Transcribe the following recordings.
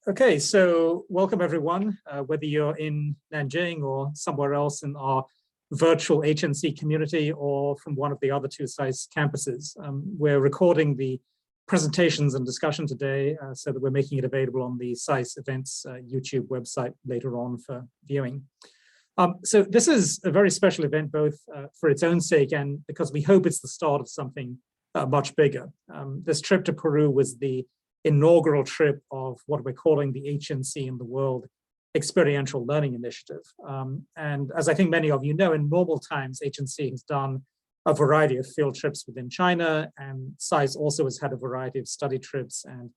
Okay, so welcome everyone, whether you're in Nanjing or somewhere else in our virtual HNC community or from one of the other two SAIS campuses. We're recording the presentations and discussion today so that we're making it available on the SAIS events YouTube website later on for viewing. So this is a very special event, both for its own sake and because we hope it's the start of something much bigger. This trip to Peru was the inaugural trip of what we're calling the HNC-in-the-World Experiential Learning Initiative. And as I think many of you know, in normal times, HNC has done a variety of field trips within China, and SAIS also has had a variety of study trips and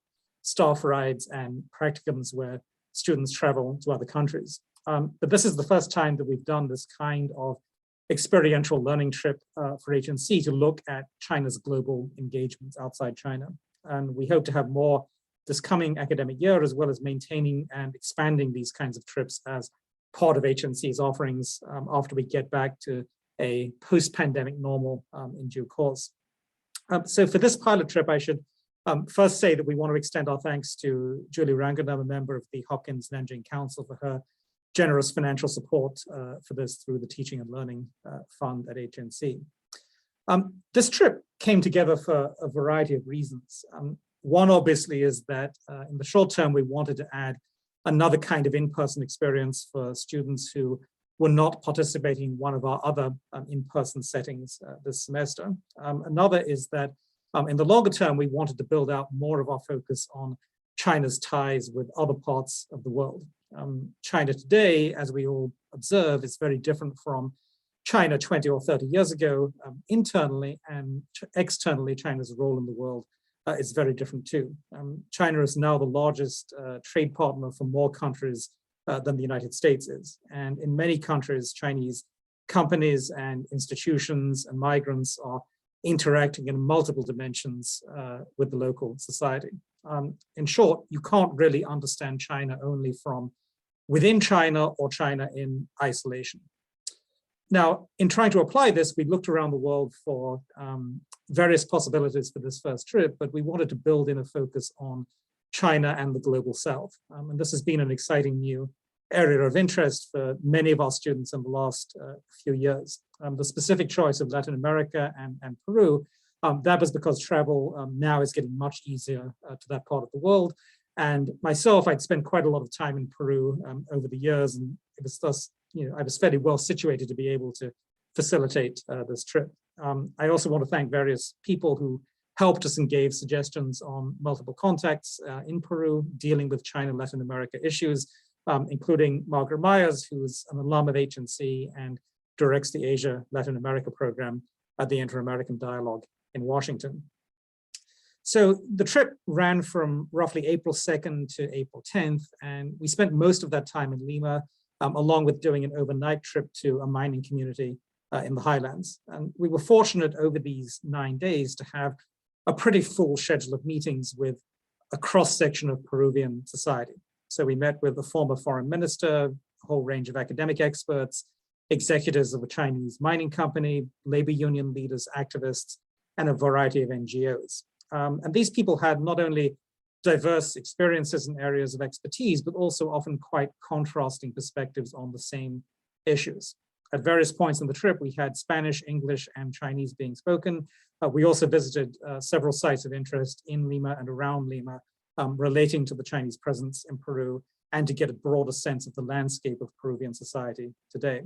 staff rides and practicums where students travel to other countries. But this is the first time that we've done this kind of experiential learning trip for HNC to look at China's global engagements outside China. And we hope to have more this coming academic year, as well as maintaining and expanding these kinds of trips as part of HNC's offerings after we get back to a post-pandemic normal in due course. So for this pilot trip, I should first say that we want to extend our thanks to Julie Ranganam, a member of the Hopkins Nanjing Council, for her generous financial support for this through the Teaching and Learning Fund at HNC. This trip came together for a variety of reasons. One obviously is that in the short term, we wanted to add another kind of in-person experience for students who were not participating in one of our other in-person settings this semester. Another is that in the longer term, we wanted to build out more of our focus on China's ties with other parts of the world. China today, as we all observe, is very different from China 20 or 30 years ago. Internally and externally, China's role in the world is very different too. China is now the largest trade partner for more countries than the United States is. And in many countries, Chinese companies and institutions and migrants are interacting in multiple dimensions with the local society. In short, you can't really understand China only from within China or China in isolation. Now, in trying to apply this, we looked around the world for various possibilities for this first trip, but we wanted to build in a focus on China and the global south. And this has been an exciting new area of interest for many of our students in the last few years. The specific choice of Latin America and Peru, that was because travel now is getting much easier to that part of the world. And myself, I'd spent quite a lot of time in Peru over the years, and it was thus, I was fairly well situated to be able to facilitate this trip. I also want to thank various people who helped us and gave suggestions on multiple contacts in Peru dealing with China Latin America issues, including Margaret Myers, who's an alum of HNC and directs the Asia Latin America program at the Inter-American Dialogue in Washington. So the trip ran from roughly April 2nd to April 10th, and we spent most of that time in Lima, along with doing an overnight trip to a mining community in the highlands. And we were fortunate over these 9 days to have a pretty full schedule of meetings with a cross-section of Peruvian society. So we met with the former foreign minister, a whole range of academic experts, executives of a Chinese mining company, labor union leaders, activists, and a variety of NGOs. And these people had not only diverse experiences and areas of expertise, but also often quite contrasting perspectives on the same issues. At various points in the trip, we had Spanish, English, and Chinese being spoken. We also visited several sites of interest in Lima and around Lima relating to the Chinese presence in Peru and to get a broader sense of the landscape of Peruvian society today.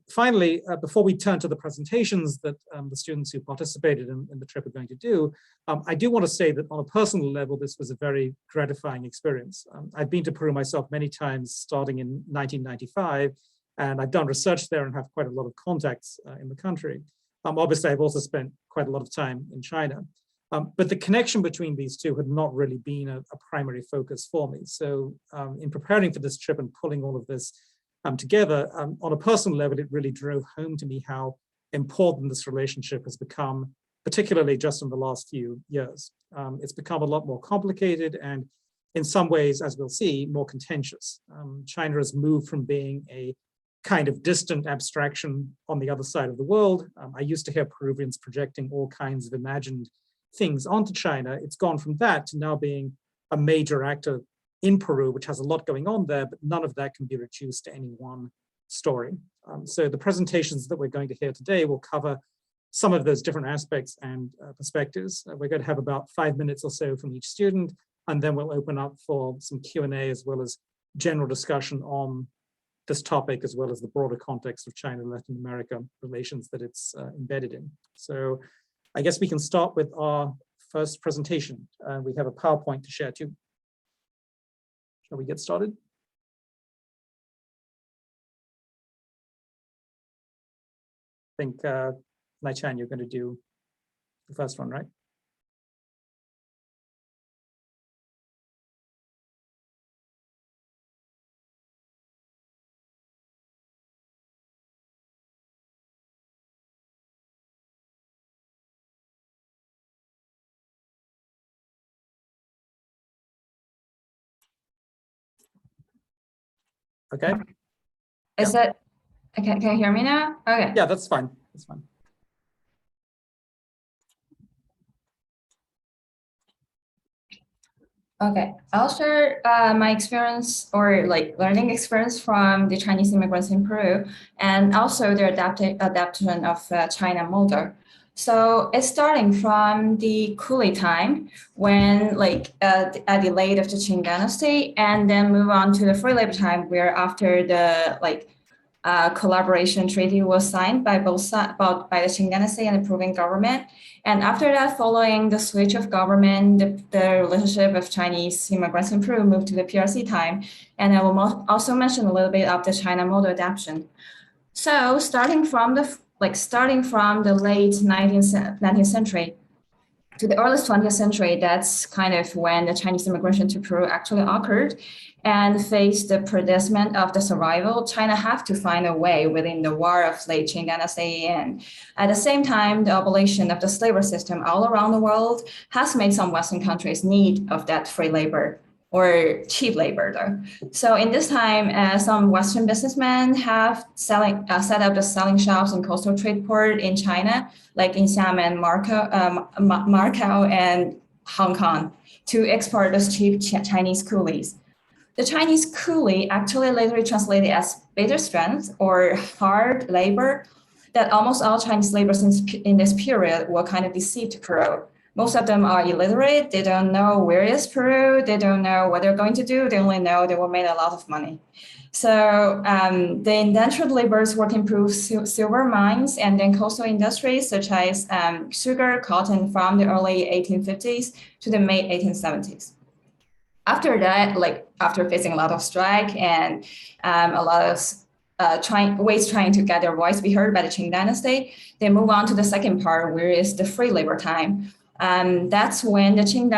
Finally, before we turn to the presentations that the students who participated in the trip are going to do, I do want to say that on a personal level, this was a very gratifying experience. I've been to Peru myself many times, starting in 1995, and I've done research there and have quite a lot of contacts in the country. Obviously, I've also spent quite a lot of time in China. But the connection between these two had not really been a primary focus for me. So in preparing for this trip and pulling all of this together, on a personal level, it really drove home to me how important this relationship has become, particularly just in the last few years. It's become a lot more complicated and in some ways, as we'll see, more contentious. China has moved from being a kind of distant abstraction on the other side of the world. I used to hear Peruvians projecting all kinds of imagined things onto China. It's gone from that to now being a major actor in Peru, which has a lot going on there, but none of that can be reduced to any one story. So the presentations that we're going to hear today will cover some of those different aspects and perspectives. We're going to have about 5 minutes or so from each student, and then we'll open up for some Q&A as well as general discussion on this topic, as well as the broader context of China-Latin America relations that it's embedded in. So I guess we can start with our first presentation. We have a PowerPoint to share too. Shall we get started? I think, Nai-chan, you're going to do the first one, right? Okay. Is that, can you hear me now? Okay. Yeah, that's fine. That's fine. Okay, I'll share my experience or learning experience from the Chinese immigrants in Peru, and also their adaptation of China model. So it's starting from the coolie time, when at the late of the Qing dynasty, and then move on to the free labor time, where after the collaboration treaty was signed by both by the Qing dynasty and the Peruvian government. And after that, following the switch of government, the relationship of Chinese immigrants in Peru moved to the PRC time. And I will also mention a little bit of the China model adaptation. So starting from the late 19th century to the early 20th century, that's kind of when the Chinese immigration to Peru actually occurred. And faced the predicament of the survival, China have to find a way within the war of late Qing dynasty. And at the same time, the abolition of the slavery system all around the world has made some Western countries need of that free labor or cheap labor though. So in this time, some Western businessmen have set up the selling shops in coastal trade port in China, like in Xiamen, Macau, and Hong Kong, to export those cheap Chinese coolies. The Chinese coolie actually literally translated as bitter strength or hard labor, that almost all Chinese laborers in this period were kind of deceived to Peru. Most of them are illiterate. They don't know where is Peru. They don't know what they're going to do. They only know they were made a lot of money. So the indentured laborers work in Peru's silver mines and then coastal industries such as sugar, cotton from the early 1850s to the mid 1870s. After that, after facing a lot of strike and a lot of trying to get their voice be heard by the Qing dynasty, they move on to the second part, where is the free labor time. That's when the Qing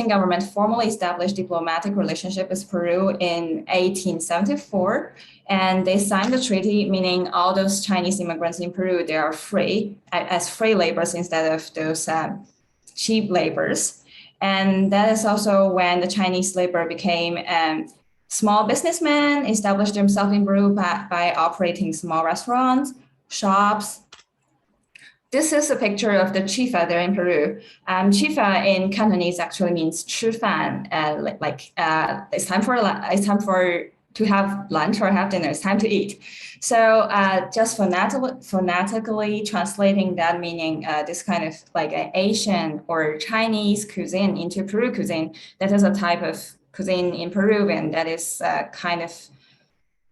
government formally established diplomatic relationship with Peru in 1874, and they signed the treaty, meaning all those Chinese immigrants in Peru, they are free as free laborers instead of those cheap laborers. And that is also when the Chinese labor became small businessmen, established themselves in Peru by operating small restaurants, shops. This is a picture of the chifa there in Peru. Chifa in Cantonese actually means 吃饭, it's time to have lunch or have dinner, it's time to eat. So just phonetically translating that meaning, this kind of like an Asian or Chinese cuisine into Peru cuisine, that is a type of cuisine in Peruvian that is kind of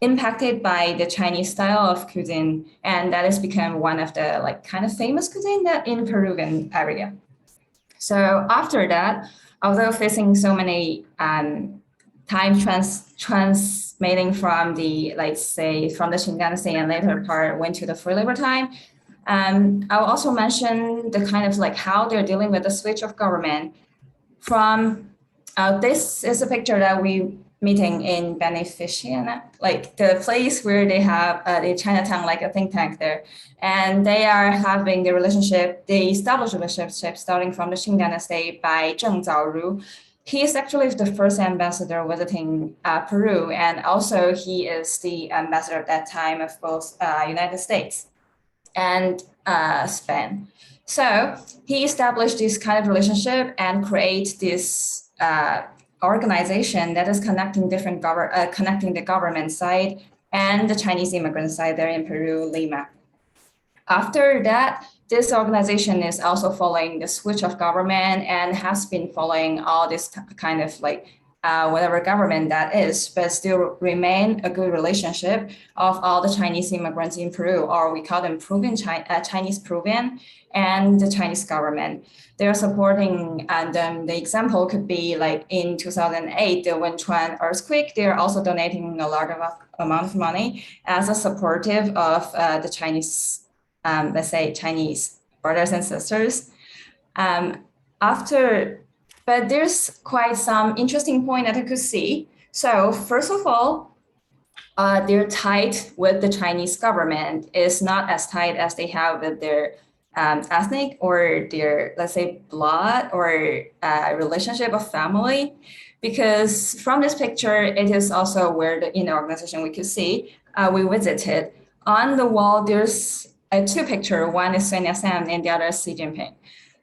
impacted by the Chinese style of cuisine, and that has become one of the kind of famous cuisine that in Peruvian area. So after that, although facing so many time transmitting from the from the Qing dynasty and later part went to the free labor time, I'll also mention the kind of how they're dealing with the switch of government. From this is a picture that we meeting in Beneficiana, the place where they have the Chinatown, a think tank there. And they are having the relationship, they established a relationship starting from the Qing dynasty by Zheng Zaoru. He is actually the first ambassador visiting Peru, and also he is the ambassador at that time of both United States and Spain. So he established this kind of relationship and create this organization that is connecting connecting the government side and the Chinese immigrant side there in Peru, Lima. After that, this organization is also following the switch of government and has been following all this kind of like whatever government that is, but still remain a good relationship of all the Chinese immigrants in Peru, or we call them Chinese Peruvian, and the Chinese government. They're supporting, and the example could be like in 2008, the Wenchuan earthquake, they're also donating a large amount of money as a supportive of the Chinese, let's say Chinese brothers and sisters. But there's quite some interesting point that I could see. So first of all, they're tied with the Chinese government is not as tight as they have with their ethnic or their, let's say, blood or relationship of family. Because from this picture, it is also where in the organization we could see, we visited. On the wall, there's two pictures. One is Sun Yat-sen and the other is Xi Jinping.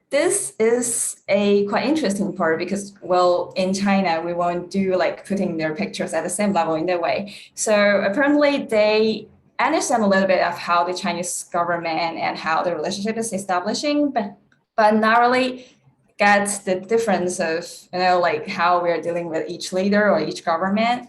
This is a quite interesting part because, well, in China, we won't do like putting their pictures at the same level in that way. So apparently they understand a little bit of how the Chinese government and how the relationship is establishing, but not really get the difference of, like how we're dealing with each leader or each government.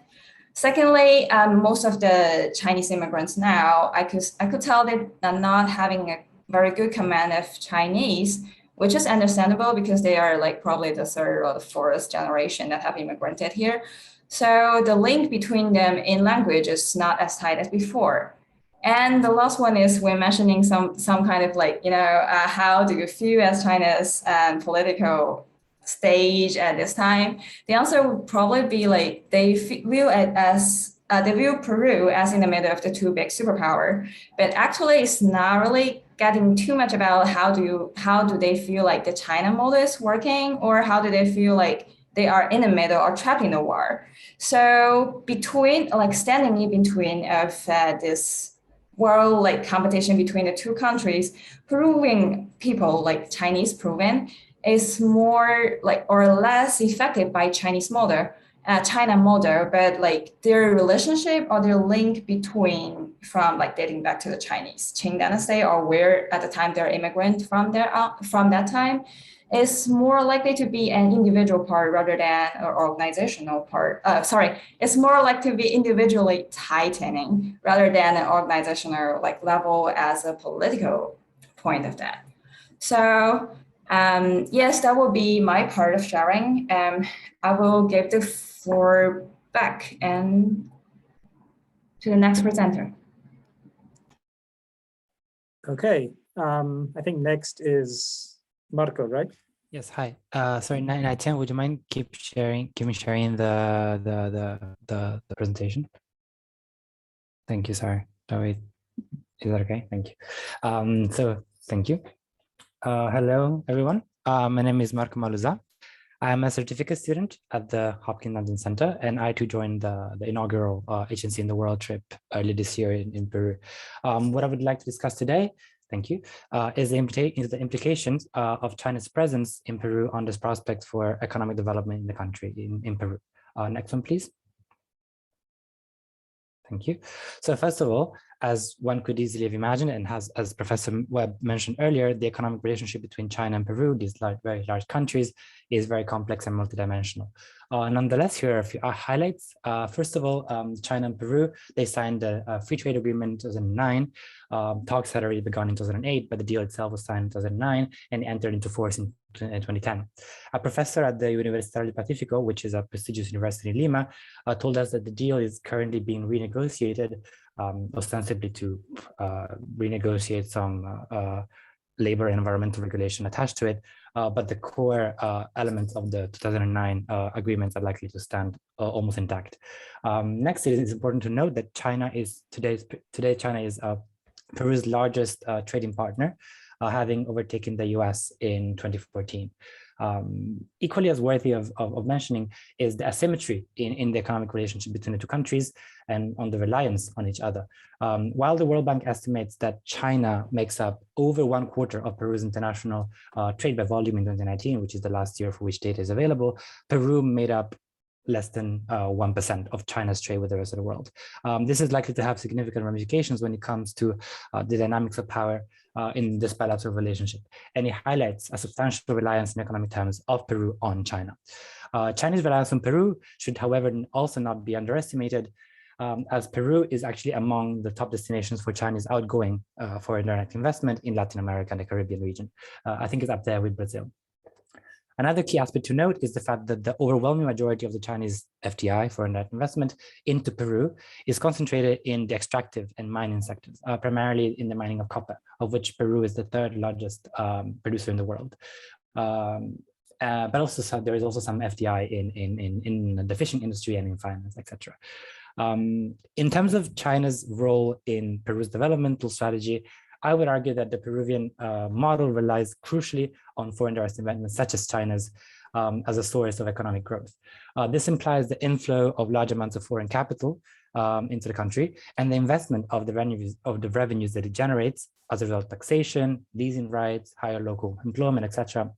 Secondly, most of the Chinese immigrants now, I could tell that they're not having a very good command of Chinese, which is understandable because they are like probably the third or the fourth generation that have immigrated here. So the link between them in language is not as tight as before. And the last one is we're mentioning some kind of like, how do you feel as China's political stage at this time? The answer would probably be like they view it as they view Peru as in the middle of the two big superpower, but actually it's not really getting too much about how do they feel like the China model is working, or how do they feel like they are in the middle or trapped in the war. So between like standing in between of this world like competition between the two countries, Peruvian people like Chinese Peruvian is more like or less affected by Chinese model. China model, but like their relationship or their link between from like dating back to the Chinese Qing dynasty or where at the time they're immigrant from that time is more likely to be an individual part rather than an organizational part. It's more likely to be individually tightening rather than an organizational like level as a political point of that. So yes, that will be my part of sharing. I will give the floor back and to the next presenter. Okay, I think next is Marco, right? Yes, hi. Sorry, Nai-Tian, would you mind keep sharing the presentation? Thank you, sorry. David, is that okay? Thank you. So thank you. Hello, everyone. My name is Marco Maluza. I am a certificate student at the Hopkins London Center, and I too joined the inaugural HNC-in-the-World trip early this year in Peru. What I would like to discuss today, thank you, is the implications of China's presence in Peru on this prospect for economic development in the country, in Peru. Next one, please. Thank you. So first of all, as one could easily have imagined, and as Professor Webb mentioned earlier, the economic relationship between China and Peru, these very large countries, is very complex and multidimensional. Nonetheless, here are a few highlights. First of all, China and Peru, they signed a free trade agreement in 2009. Talks had already begun in 2008, but the deal itself was signed in 2009 and entered into force in 2010. A professor at the Universidad del Pacífico, which is a prestigious university in Lima, told us that the deal is currently being renegotiated, ostensibly to renegotiate some labor and environmental regulation attached to it, but the core elements of the 2009 agreements are likely to stand almost intact. Next, it is important to note that China is today China is Peru's largest trading partner, having overtaken the US in 2014. Equally as worthy of mentioning is the asymmetry in the economic relationship between the two countries and on the reliance on each other. While the World Bank estimates that China makes up over 1/4 of Peru's international trade by volume in 2019, which is the last year for which data is available, Peru made up less than 1% of China's trade with the rest of the world. This is likely to have significant ramifications when it comes to the dynamics of power in this bilateral relationship. And it highlights a substantial reliance in economic terms of Peru on China. Chinese reliance on Peru should, however, also not be underestimated, as Peru is actually among the top destinations for Chinese outgoing foreign direct investment in Latin America and the Caribbean region. I think it's up there with Brazil. Another key aspect to note is the fact that the overwhelming majority of the Chinese FDI, foreign direct investment, into Peru is concentrated in the extractive and mining sectors, primarily in the mining of copper, of which Peru is the third largest producer in the world. But also there is also some FDI in the fishing industry and in finance, etc. In terms of China's role in Peru's developmental strategy, I would argue that the Peruvian model relies crucially on foreign direct investment, such as China's, as a source of economic growth. This implies the inflow of large amounts of foreign capital into the country, and the investment of the revenues that it generates as a result of taxation, leasing rights, higher local employment, etc.,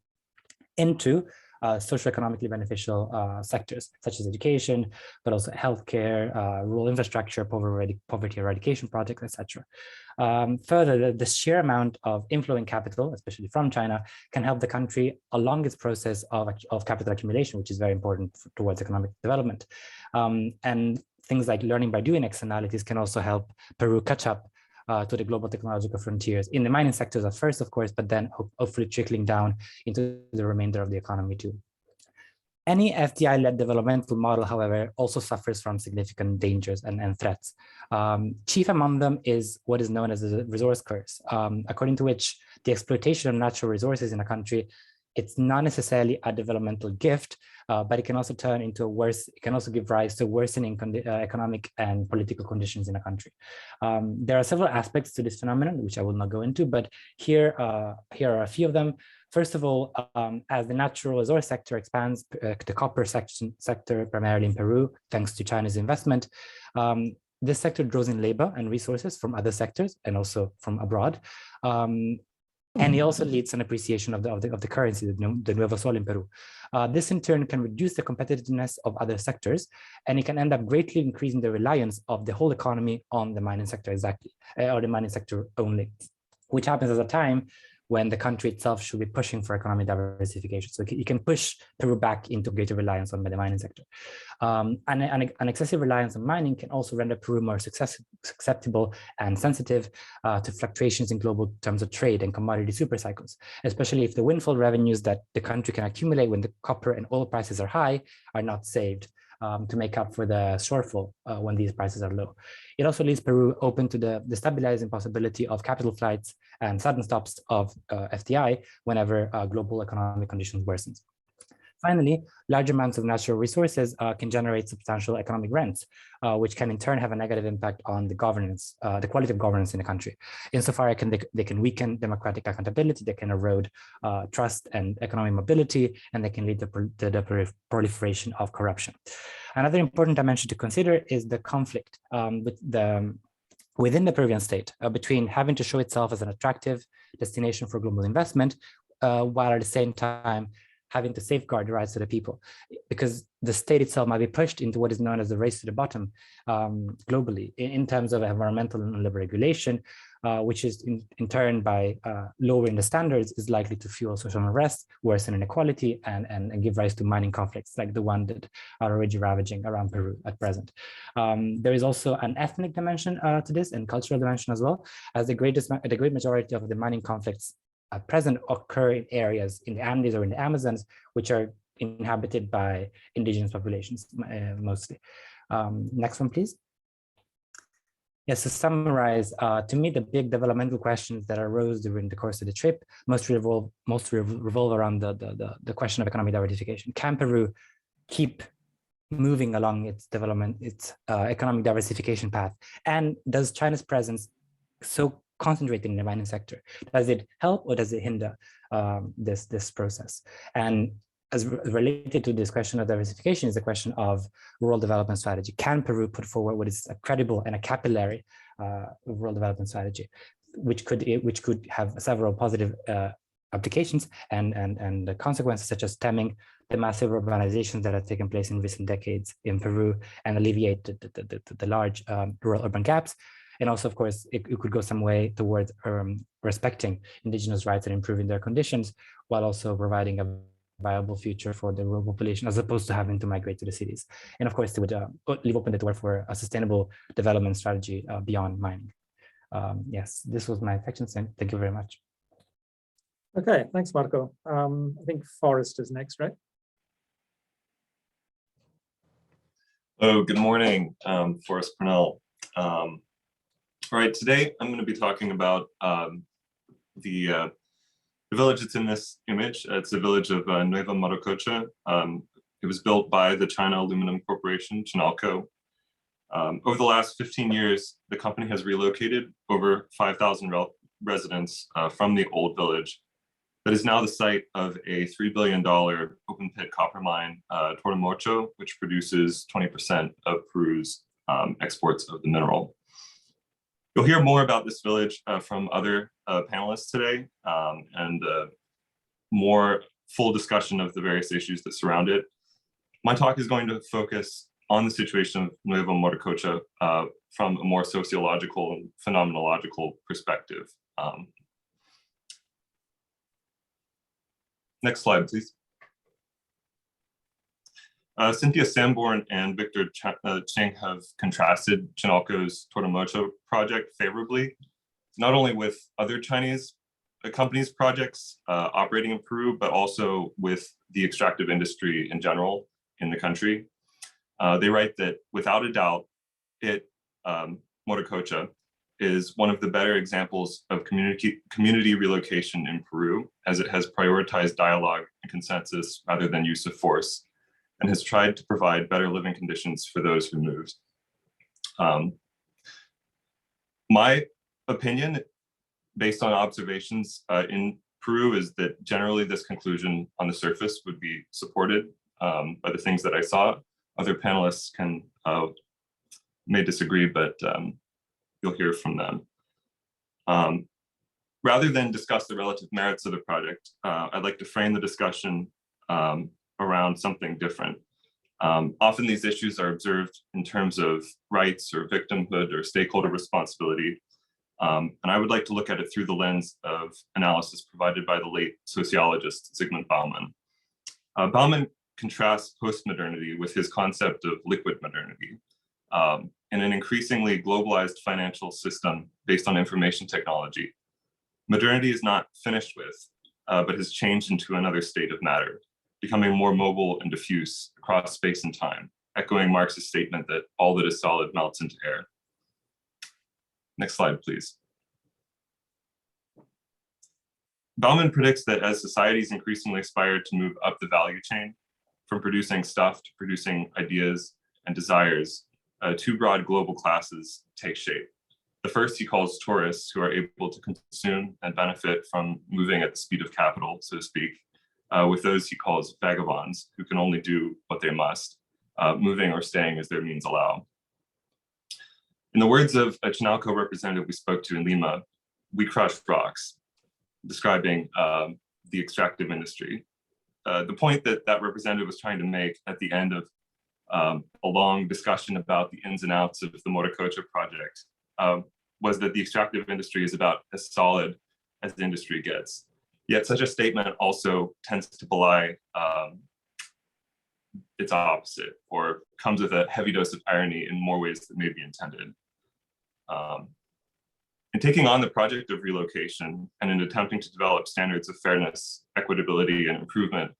into socioeconomically beneficial sectors such as education, but also healthcare, rural infrastructure, poverty eradication projects, etc. Further, the sheer amount of inflowing capital, especially from China, can help the country along its process of capital accumulation, which is very important towards economic development. And things like learning by doing externalities can also help Peru catch up to the global technological frontiers in the mining sectors at first, of course, but then hopefully trickling down into the remainder of the economy too. Any FDI-led developmental model, however, also suffers from significant dangers and threats. Chief among them is what is known as the resource curse, according to which the exploitation of natural resources in a country, it's not necessarily a developmental gift, but it can also turn into it can also give rise to worsening economic and political conditions in a country. There are several aspects to this phenomenon, which I will not go into, but here are a few of them. First of all, as the natural resource sector expands, the copper sector, primarily in Peru, thanks to China's investment, this sector draws in labor and resources from other sectors and also from abroad. And it also leads to an appreciation of the currency, the Nuevo Sol in Peru. This in turn can reduce the competitiveness of other sectors, and it can end up greatly increasing the reliance of the whole economy on the mining sector or the mining sector only, which happens at a time when the country itself should be pushing for economic diversification. So you can push Peru back into greater reliance on the mining sector. An excessive reliance on mining can also render Peru more susceptible and sensitive to fluctuations in global terms of trade and commodity supercycles, especially if the windfall revenues that the country can accumulate when the copper and oil prices are high are not saved to make up for the shortfall when these prices are low. It also leaves Peru open to the stabilizing possibility of capital flights and sudden stops of FDI whenever global economic conditions worsen. Finally, large amounts of natural resources can generate substantial economic rents, which can in turn have a negative impact on the governance, the quality of governance in the country. Insofar, they can weaken democratic accountability, they can erode trust and economic mobility, and they can lead to the proliferation of corruption. Another important dimension to consider is the conflict within the Peruvian state between having to show itself as an attractive destination for global investment, while at the same time having to safeguard the rights of the people, because the state itself might be pushed into what is known as the race to the bottom globally in terms of environmental and labor regulation, which is in turn by lowering the standards is likely to fuel social unrest, worsen inequality, and give rise to mining conflicts like the one that are already ravaging around Peru at present. There is also an ethnic dimension to this and cultural dimension as well, as the great majority of the mining conflicts at present occur in areas in the Andes or in the Amazons, which are inhabited by indigenous populations mostly. Next one, please. Yes, to summarize, to me, the big developmental questions that arose during the course of the trip mostly revolve around the question of economic diversification. Can Peru keep moving along its economic diversification path? And does China's presence so concentrating in the mining sector, does it help or does it hinder this process? And as related to this question of diversification is the question of rural development strategy. Can Peru put forward what is a credible and a capillary rural development strategy, which could have several positive applications and the consequences, such as stemming the massive urbanizations that have taken place in recent decades in Peru and alleviate the large rural urban gaps. And also, of course, it could go some way towards respecting indigenous rights and improving their conditions, while also providing a viable future for the rural population, as opposed to having to migrate to the cities. And of course, it would leave open the door for a sustainable development strategy beyond mining. Yes, this was my section. Thank you very much. Okay, thanks, Marco. I think Forrest is next, right? Oh, good morning, Forrest Purnell. All right, today I'm going to be talking about the village that's in this image. It's the village of Nueva Morococha. It was built by the China Aluminum Corporation, Chinalco. Over the last 15 years, the company has relocated over 5,000 residents from the old village that is now the site of a $3 billion open pit copper mine, Torremocho, which produces 20% of Peru's exports of the mineral. You'll hear more about this village from other panelists today, and more full discussion of the various issues that surround it. My talk is going to focus on the situation of Nueva Morococha from a more sociological and phenomenological perspective. Next slide, please. Cynthia Sanborn and Victor Cheng have contrasted Chinalco's Torremocho project favorably, not only with other Chinese companies' projects operating in Peru, but also with the extractive industry in general in the country. They write that without a doubt, Morococha is one of the better examples of community relocation in Peru, as it has prioritized dialogue and consensus rather than use of force, and has tried to provide better living conditions for those who moved. My opinion, based on observations in Peru, is that generally this conclusion on the surface would be supported by the things that I saw. Other panelists may disagree, but you'll hear from them. Rather than discuss the relative merits of the project, I'd like to frame the discussion around something different. Often these issues are observed in terms of rights or victimhood or stakeholder responsibility. And I would like to look at it through the lens of analysis provided by the late sociologist Zygmunt Bauman. Bauman contrasts postmodernity with his concept of liquid modernity. In an increasingly globalized financial system based on information technology, modernity is not finished with, but has changed into another state of matter, becoming more mobile and diffuse across space and time, echoing Marx's statement that all that is solid melts into air. Next slide, please. Bauman predicts that as societies increasingly aspire to move up the value chain, from producing stuff to producing ideas and desires, two broad global classes take shape. The first he calls tourists, who are able to consume and benefit from moving at the speed of capital, so to speak, with those he calls vagabonds, who can only do what they must, moving or staying as their means allow. In the words of a Chinalco representative we spoke to in Lima, we crush rocks, describing the extractive industry. The point that that representative was trying to make at the end of a long discussion about the ins and outs of the Morococha project was that the extractive industry is about as solid as the industry gets. Yet such a statement also tends to belie its opposite, or comes with a heavy dose of irony in more ways than may be intended. In taking on the project of relocation and in attempting to develop standards of fairness, equitability, and improvement,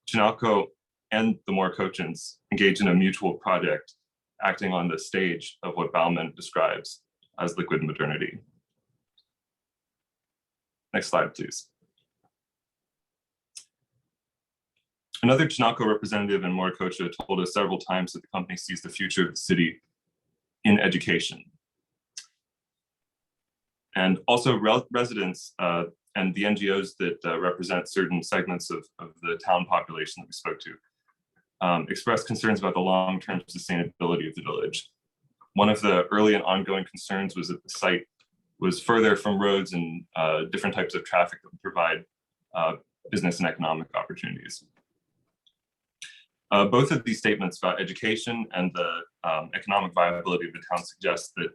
Chinalco and the Morocochans engage in a mutual project, acting on the stage of what Bauman describes as liquid modernity. Next slide, please. Another Chinalco representative in Morococha told us several times that the company sees the future of the city in education. And also residents and the NGOs that represent certain segments of the town population that we spoke to expressed concerns about the long-term sustainability of the village. One of the early and ongoing concerns was that the site was further from roads and different types of traffic that would provide business and economic opportunities. Both of these statements about education and the economic viability of the town suggest that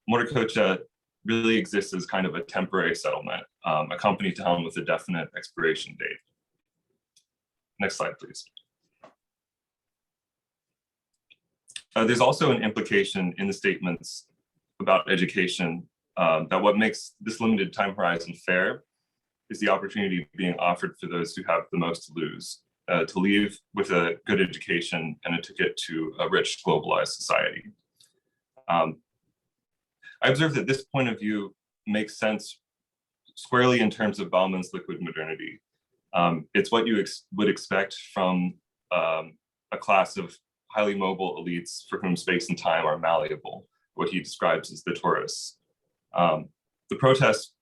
Morococha really exists as kind of a temporary settlement, a company town with a definite expiration date. Next slide, please. There's also an implication in the statements about education that what makes this limited time horizon fair is the opportunity being offered for those who have the most to lose, to leave with a good education and a ticket to a rich globalized society. I observe that this point of view makes sense squarely in terms of Bauman's liquid modernity. It's what you would expect from a class of highly mobile elites for whom space and time are malleable, what he describes as the tourists. The protests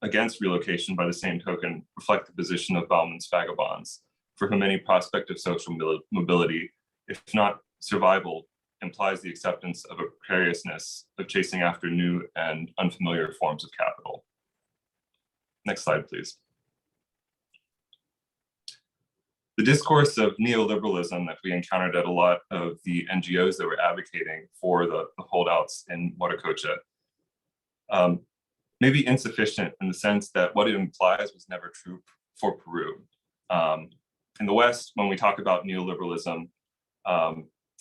against relocation, by the same token, reflect the position of Bauman's vagabonds, for whom any prospect of social mobility, if not survival, implies the acceptance of a precariousness of chasing after new and unfamiliar forms of capital. Next slide, please. The discourse of neoliberalism that we encountered at a lot of the NGOs that were advocating for the holdouts in Morococha may be insufficient in the sense that what it implies was never true for Peru. In the West, when we talk about neoliberalism,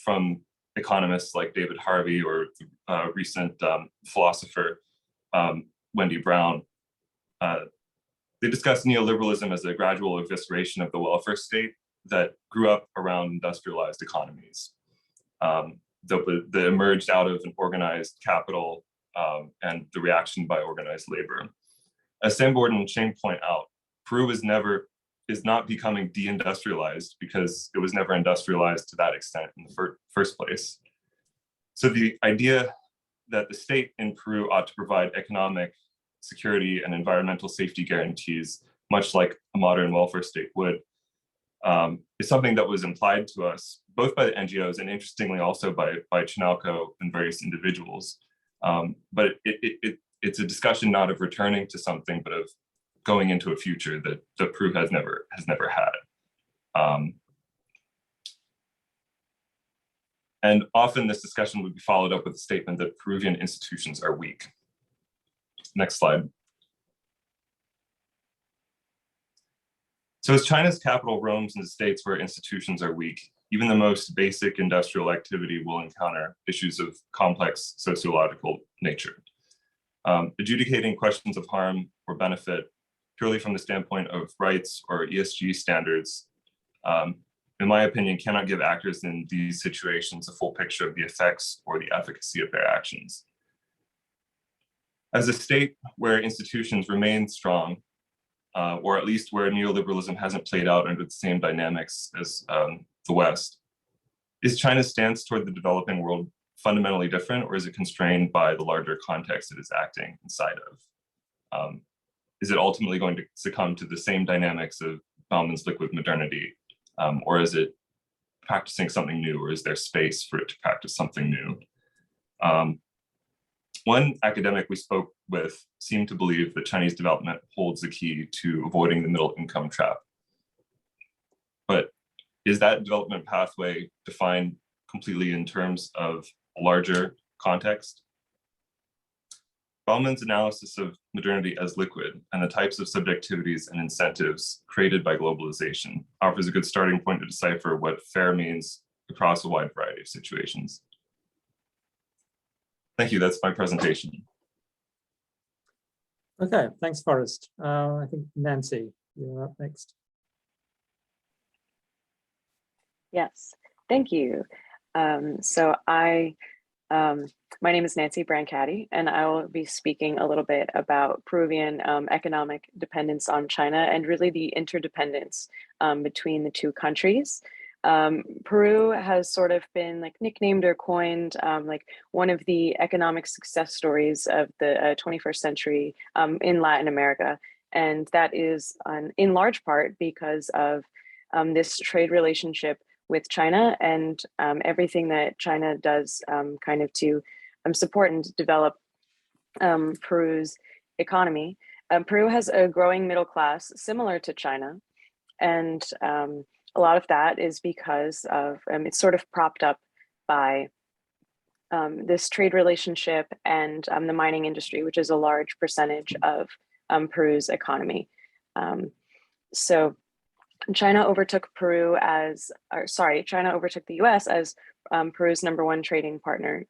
from economists like David Harvey or recent philosopher Wendy Brown, they discuss neoliberalism as a gradual evisceration of the welfare state that grew up around industrialized economies, that emerged out of an organized capital and the reaction by organized labor. As Sambord and Cheng point out, Peru is not becoming deindustrialized because it was never industrialized to that extent in the first place. So the idea that the state in Peru ought to provide economic security and environmental safety guarantees, much like a modern welfare state would, is something that was implied to us, both by the NGOs and interestingly also by Chinalco and various individuals. But it's a discussion not of returning to something, but of going into a future that Peru has never had. And often this discussion would be followed up with a statement that Peruvian institutions are weak. Next slide. So as China's capital roams into states where institutions are weak, even the most basic industrial activity will encounter issues of complex sociological nature. Adjudicating questions of harm or benefit purely from the standpoint of rights or ESG standards, in my opinion, cannot give actors in these situations a full picture of the effects or the efficacy of their actions. As a state where institutions remain strong, or at least where neoliberalism hasn't played out under the same dynamics as the West, is China's stance toward the developing world fundamentally different, or is it constrained by the larger context it is acting inside of? Is it ultimately going to succumb to the same dynamics of Bauman's liquid modernity, or is it practicing something new, or is there space for it to practice something new? One academic we spoke with seemed to believe that Chinese development holds the key to avoiding the middle income trap. But is that development pathway defined completely in terms of a larger context? Bauman's analysis of modernity as liquid and the types of subjectivities and incentives created by globalization offers a good starting point to decipher what fair means across a wide variety of situations. Thank you, that's my presentation. Okay, thanks, Forrest. I think Nancy, you're up next. Yes, thank you. My name is Nancy Brancati, and I will be speaking a little bit about Peruvian economic dependence on China and really the interdependence between the two countries. Peru has sort of been like nicknamed or coined like one of the economic success stories of the 21st century in Latin America. And that is in large part because of this trade relationship with China and everything that China does kind of to support and develop Peru's economy. Peru has a growing middle class similar to China. And a lot of that is because of, it's sort of propped up by this trade relationship and the mining industry, which is a large percentage of Peru's economy. So China overtook China overtook the US as Peru's #1 trading partner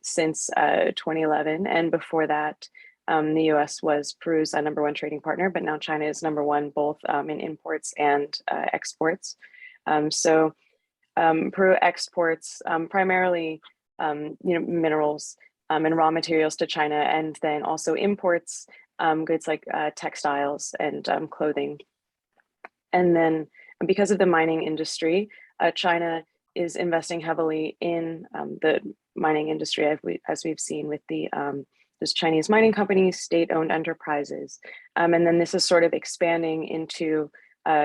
since 2011. And before that, the US was Peru's #1 trading partner, but now China is #1 both in imports and exports. So Peru exports primarily minerals and raw materials to China, and then also imports goods like textiles and clothing. And then because of the mining industry, China is investing heavily in the mining industry, as we've seen with the those Chinese mining companies, state-owned enterprises. And then this is sort of expanding into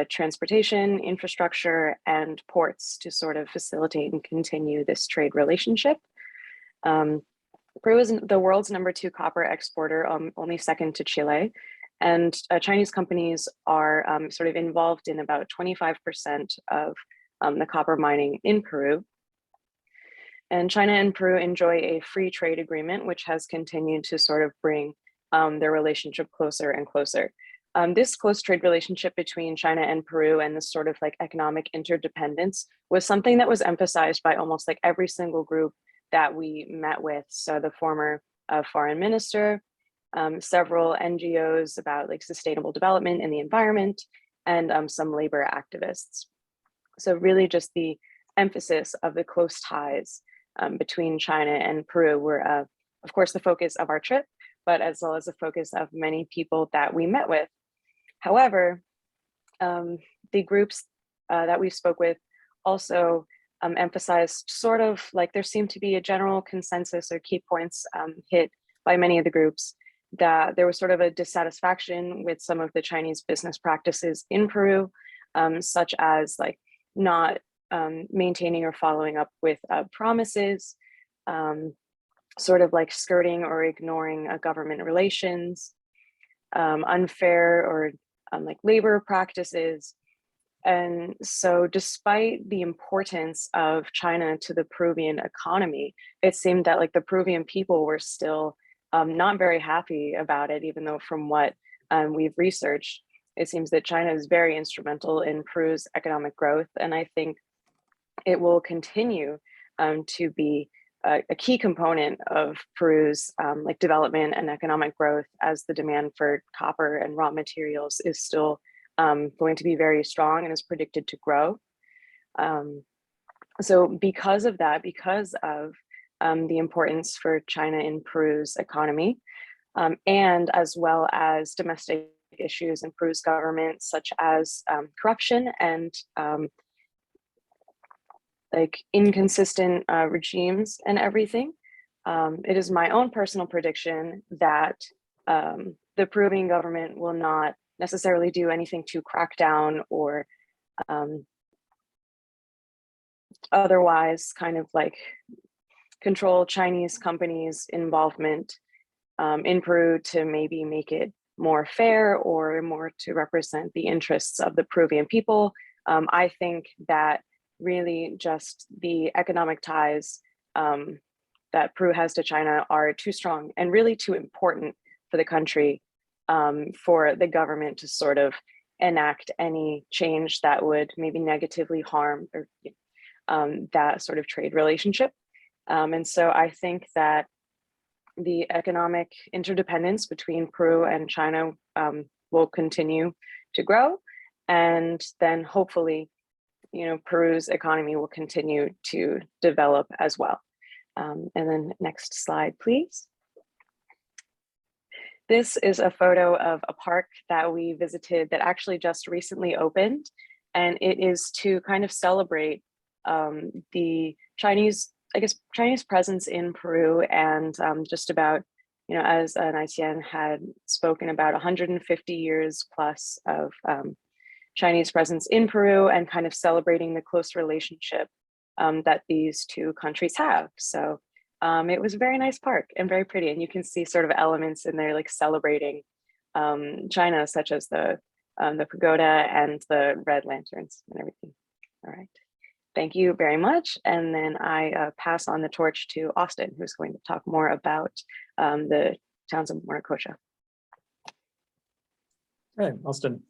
transportation, infrastructure, and ports to sort of facilitate and continue this trade relationship. Peru is the world's #2 copper exporter, only second to Chile. And Chinese companies are sort of involved in about 25% of the copper mining in Peru. And China and Peru enjoy a free trade agreement, which has continued to sort of bring their relationship closer and closer. This close trade relationship between China and Peru and this sort of like economic interdependence was something that was emphasized by almost like every single group that we met with. So the former foreign minister, several NGOs about like sustainable development and the environment, and some labor activists. So really just the emphasis of the close ties between China and Peru were, of course, the focus of our trip, but as well as the focus of many people that we met with. However, the groups that we spoke with also emphasized sort of like there seemed to be a general consensus or key points hit by many of the groups that there was sort of a dissatisfaction with some of the Chinese business practices in Peru, such as like not maintaining or following up with promises, sort of like skirting or ignoring government relations, unfair or like labor practices. And so despite the importance of China to the Peruvian economy, it seemed that like the Peruvian people were still not very happy about it, even though from what we've researched, it seems that China is very instrumental in Peru's economic growth. And I think it will continue to be a key component of Peru's like development and economic growth, as the demand for copper and raw materials is still going to be very strong and is predicted to grow. So because of that, because of the importance for China in Peru's economy, and as well as domestic issues in Peru's government, such as corruption and like inconsistent regimes and everything. It is my own personal prediction that the Peruvian government will not necessarily do anything to crack down or otherwise kind of like control Chinese companies' involvement in Peru to maybe make it more fair or more to represent the interests of the Peruvian people. I think that really just the economic ties that Peru has to China are too strong and really too important for the country for the government to sort of enact any change that would maybe negatively harm or that sort of trade relationship. And so I think that the economic interdependence between Peru and China will continue to grow. And then hopefully, Peru's economy will continue to develop as well. And then next slide, please. This is a photo of a park that we visited that actually just recently opened. And it is to kind of celebrate the Chinese presence in Peru, and just about, as Naitian had spoken about, 150 years plus of Chinese presence in Peru, and kind of celebrating the close relationship that these two countries have. So it was a very nice park and very pretty, and you can see sort of elements in there like celebrating China, such as the pagoda and the red lanterns and everything. All right, thank you very much. And then I pass on the torch to Austin, who's going to talk more about the towns of Morococha. Hey, Austin.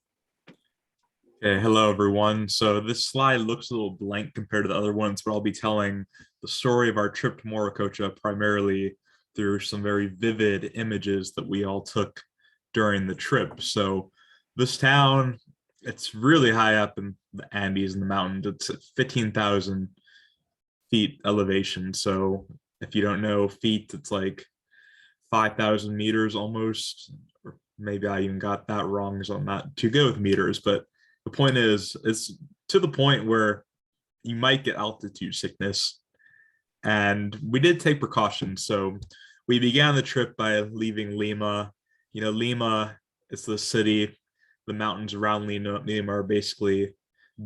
Okay, hello everyone. So this slide looks a little blank compared to the other ones, but I'll be telling the story of our trip to Morococha primarily through some very vivid images that we all took during the trip. So this town, it's really high up in the Andes in the mountains. It's at 15,000 feet elevation. So if you don't know feet, it's like 5,000 meters almost, or maybe I even got that wrong, so I'm not too good with meters, but the point is, it's to the point where you might get altitude sickness. And we did take precautions. So we began the trip by leaving Lima. You know, Lima is the city. The mountains around Lima are basically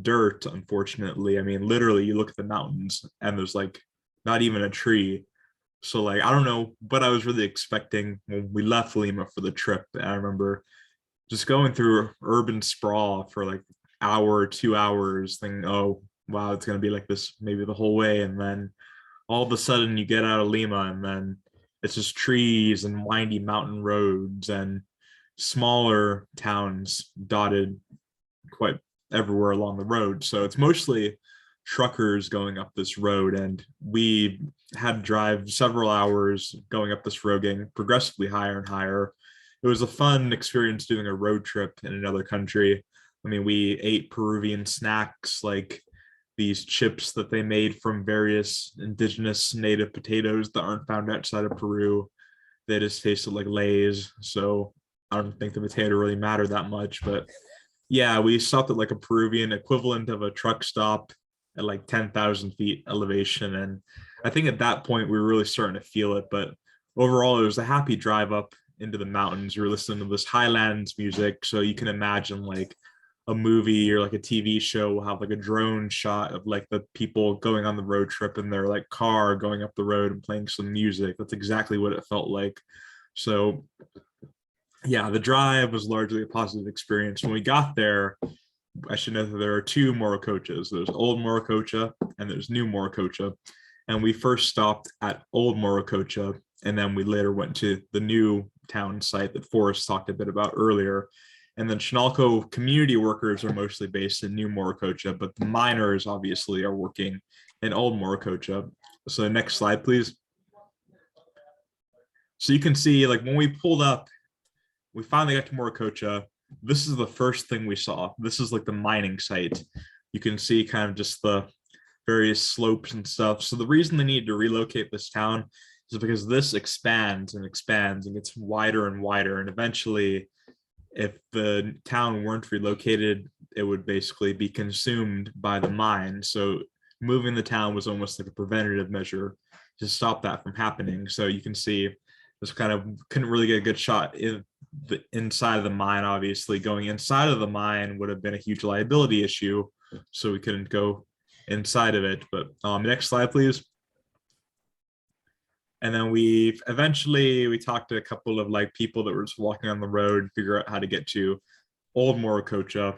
dirt, unfortunately. I mean, literally, you look at the mountains and there's like not even a tree. So like, I don't know what I was really expecting when we left Lima for the trip. And I remember just going through urban sprawl for like hour, 2 hours, thinking, oh, wow, it's going to be like this maybe the whole way. And then all of a sudden you get out of Lima and then it's just trees and windy mountain roads and smaller towns dotted quite everywhere along the road. So it's mostly truckers going up this road, and we had to drive several hours going up this road, getting progressively higher and higher. It was a fun experience doing a road trip in another country. I mean, we ate Peruvian snacks like these chips that they made from various indigenous native potatoes that aren't found outside of Peru. They just tasted like Lay's. So I don't think the potato really mattered that much. But yeah, we stopped at like a Peruvian equivalent of a truck stop at like 10,000 feet elevation. And I think at that point, we were really starting to feel it. But overall, it was a happy drive up into the mountains. You're listening to this highlands music, so you can imagine like a movie or like a TV show will have like a drone shot of like the people going on the road trip in their like car going up the road and playing some music. That's exactly what it felt like. So yeah, the drive was largely a positive experience. When we got there, I should note that there are two Morocochas. There's Old Morococha and there's New Morococha. And we first stopped at Old Morococha, and then we later went to the new town site that Forrest talked a bit about earlier. And then Chinalco community workers are mostly based in New Morococha, but the miners obviously are working in Old Morococha. So next slide, please. So you can see, like when we pulled up, we finally got to Morococha. This is the first thing we saw. This is like the mining site. You can see kind of just the various slopes and stuff. So the reason they needed to relocate this town is because this expands and expands and gets wider and wider. And eventually, if the town weren't relocated, it would basically be consumed by the mine. So moving the town was almost like a preventative measure to stop that from happening. So you can see this kind of couldn't really get a good shot in the inside of the mine. Obviously, going inside of the mine would have been a huge liability issue, so we couldn't go inside of it. But next slide, please. And then we talked to a couple of like people that were just walking on the road, figure out how to get to Old Morococha,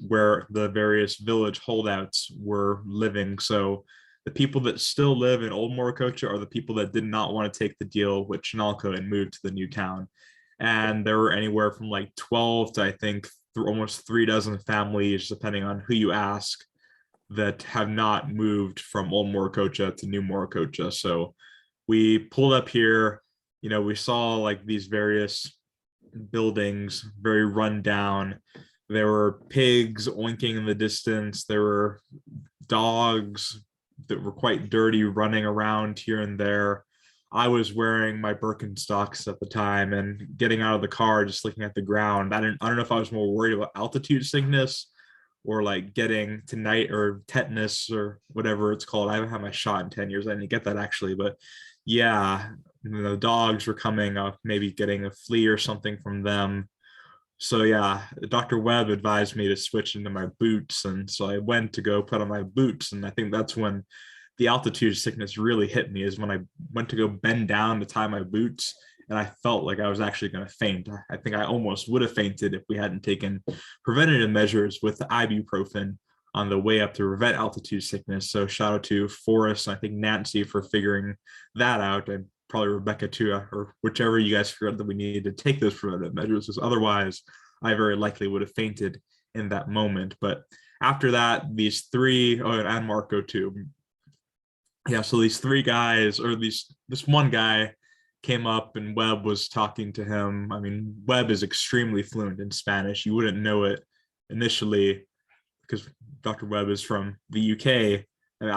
where the various village holdouts were living. So the people that still live in Old Morococha are the people that did not want to take the deal with Chinalco and move to the new town. And there were anywhere from like 12 to I think almost 36 families, depending on who you ask, that have not moved from Old Morococha to New Morococha. So we pulled up here, you know, we saw like these various buildings, very run down. There were pigs oinking in the distance. There were dogs that were quite dirty running around here and there. I was wearing my Birkenstocks at the time and getting out of the car, just looking at the ground. I don't know if I was more worried about altitude sickness or like getting to night or tetanus or whatever it's called. I haven't had my shot in 10 years. I didn't get that actually, but yeah, the dogs were coming up, maybe getting a flea or something from them. So yeah, Dr. Webb advised me to switch into my boots. And so I went to go put on my boots. And I think that's when the altitude sickness really hit me, is when I went to go bend down to tie my boots and I felt like I was actually going to faint. I think I almost would have fainted if we hadn't taken preventative measures with ibuprofen on the way up to prevent altitude sickness. So shout out to Forrest, and I think Nancy for figuring that out, and probably Rebecca too, or whichever you guys figured out that we needed to take those preventative measures, because otherwise I very likely would have fainted in that moment. But after that, these three, and Marco too. Yeah, so these three guys, or this one guy came up and Webb was talking to him. I mean, Webb is extremely fluent in Spanish. You wouldn't know it initially because Dr. Webb is from the UK. And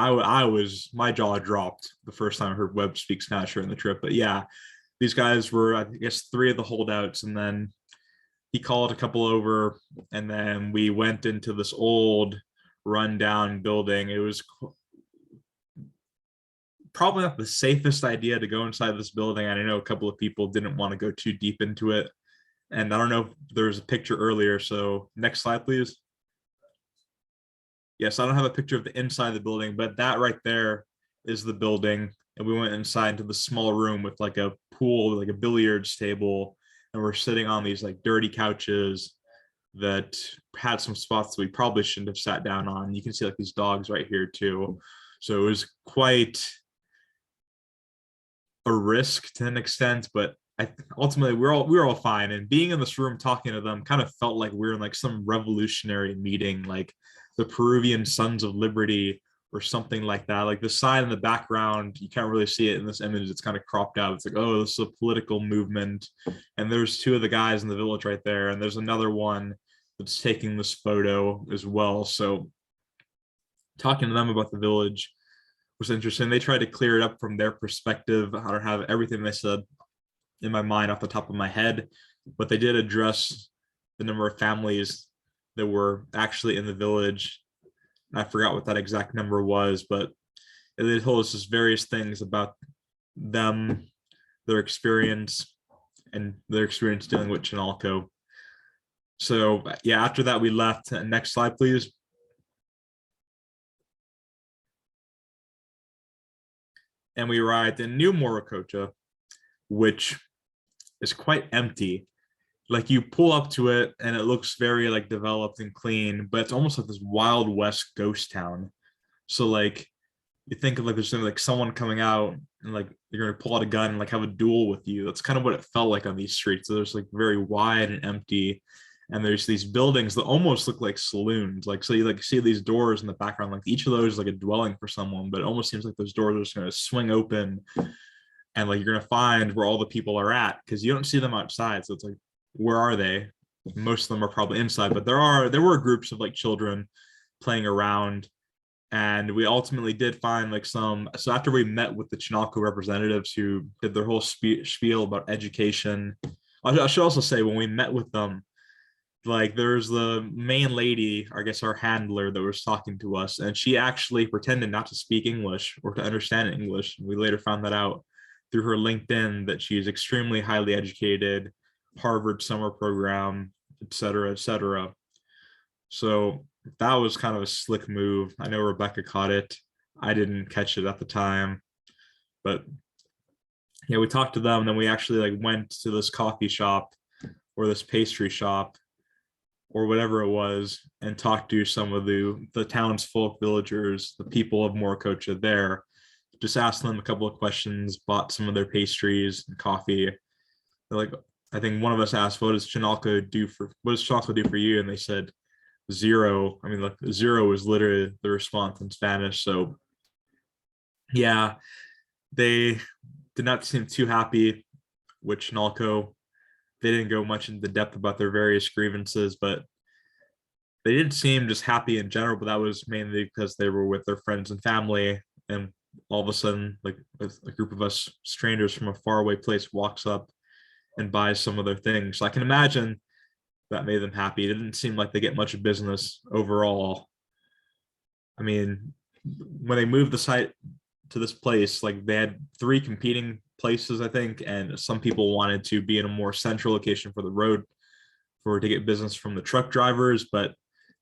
my jaw dropped the first time I heard Webb speak Spanish during the trip. But yeah, these guys were, I guess, three of the holdouts. And then he called a couple over, and then we went into this old rundown building. It was probably not the safest idea to go inside this building. And I know a couple of people didn't want to go too deep into it. And I don't know if there was a picture earlier. So next slide, please. Yes, I don't have a picture of the inside of the building, but that right there is the building. And we went inside into the small room with like a pool, like a billiards table. And we're sitting on these like dirty couches that had some spots that we probably shouldn't have sat down on. You can see like these dogs right here too. So it was quite a risk to an extent, but ultimately we were all fine. And being in this room talking to them kind of felt like we were in like some revolutionary meeting, like the Peruvian Sons of Liberty or something like that. Like the sign in the background, you can't really see it in this image, it's kind of cropped out. It's like, oh, this is a political movement. And there's two of the guys in the village right there, and there's another one that's taking this photo as well. So talking to them about the village was interesting. They tried to clear it up from their perspective. I don't have everything they said in my mind off the top of my head, but they did address the number of families that were actually in the village. I forgot what that exact number was, but they told us just various things about them, their experience, and their experience dealing with Chinalco. So yeah, after that we left. Next slide, please. And we arrived in New Morococha, which is quite empty. Like you pull up to it and it looks very like developed and clean, but it's almost like this Wild West ghost town. So like you think of like there's like someone coming out and like you're gonna pull out a gun and like have a duel with you. That's kind of what it felt like on these streets. So there's like very wide and empty, and there's these buildings that almost look like saloons. Like so you like see these doors in the background, like each of those is like a dwelling for someone, but it almost seems like those doors are just gonna swing open and like you're gonna find where all the people are at, because you don't see them outside. So it's like, where are they? Most of them are probably inside, but there were groups of like children playing around. And we ultimately did find like so after we met with the Chinalco representatives who did their whole spiel about education, I should also say when we met with them, like there's the main lady, I guess our handler, that was talking to us, and she actually pretended not to speak English or to understand English. We later found that out through her LinkedIn, that she is extremely highly educated, Harvard summer program, et cetera, et cetera. So that was kind of a slick move. I know Rebecca caught it. I didn't catch it at the time, but yeah, we talked to them. And then we actually like went to this coffee shop or this pastry shop or whatever it was, and talked to some of the townsfolk, villagers, the people of Morococha there. Just asked them a couple of questions, bought some of their pastries and coffee. They're like, I think one of us asked, what does Chinalco do for you? And they said, zero. I mean, like zero is literally the response in Spanish. So yeah, they did not seem too happy with Chinalco. They didn't go much into depth about their various grievances, but they didn't seem just happy in general, but that was mainly because they were with their friends and family. And all of a sudden, like a group of us strangers from a faraway place walks up and buys some of their things. So I can imagine that made them happy. It didn't seem like they get much business overall. I mean, when they moved the site to this place, like they had 3 competing places, I think, and some people wanted to be in a more central location for the road to get business from the truck drivers. But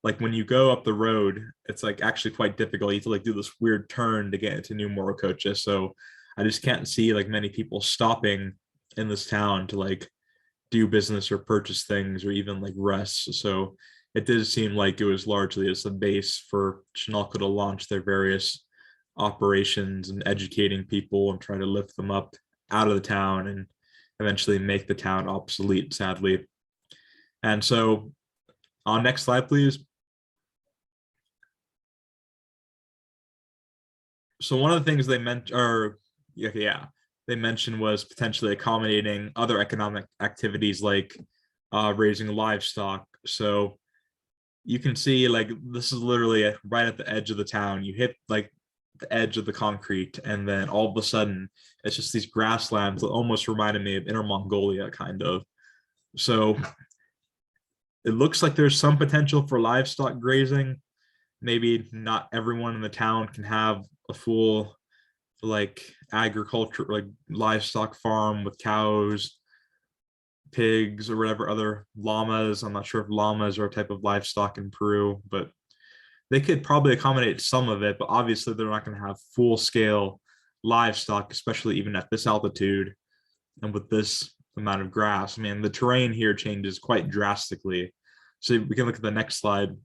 like when you go up the road, it's like actually quite difficult. You have to like do this weird turn to get into New Morococha. So I just can't see like many people stopping in this town to like do business or purchase things or even like rest. So it did seem like it was largely as a base for Chinalco to launch their various operations and educating people and try to lift them up out of the town and eventually make the town obsolete, sadly. And so on next slide, please. So one of the things they they mentioned was potentially accommodating other economic activities like raising livestock. So you can see like this is literally right at the edge of the town. You hit like the edge of the concrete, and then all of a sudden it's just these grasslands that almost reminded me of Inner Mongolia, kind of. So it looks like there's some potential for livestock grazing. Maybe not everyone in the town can have a full like agriculture, like livestock farm with cows, pigs, or whatever, other llamas. I'm not sure if llamas are a type of livestock in Peru, but they could probably accommodate some of it, but obviously they're not going to have full scale livestock, especially even at this altitude and with this amount of grass. I mean, the terrain here changes quite drastically. So we can look at the next slide.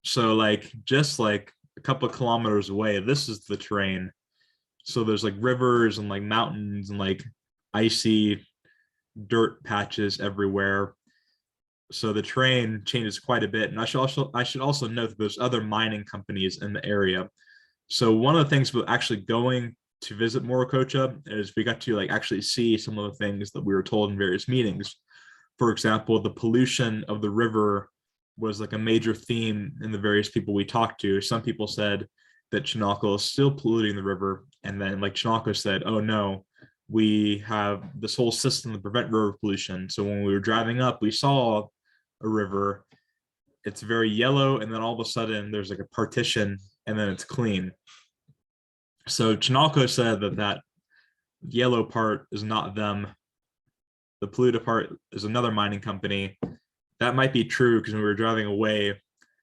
So like just like a couple of kilometers away, this is the terrain. So there's like rivers and like mountains and like icy dirt patches everywhere. So the terrain changes quite a bit. And I should also note that there's other mining companies in the area. So one of the things with actually going to visit Morococha is we got to like actually see some of the things that we were told in various meetings. For example, the pollution of the river was like a major theme in the various people we talked to. Some people said that Chinalco is still polluting the river. And then like Chinalco said, oh no, we have this whole system to prevent river pollution. So when we were driving up, we saw a river, it's very yellow, and then all of a sudden there's like a partition and then it's clean. So Chinalco said that that yellow part is not them. The polluted part is another mining company. That might be true because when we were driving away,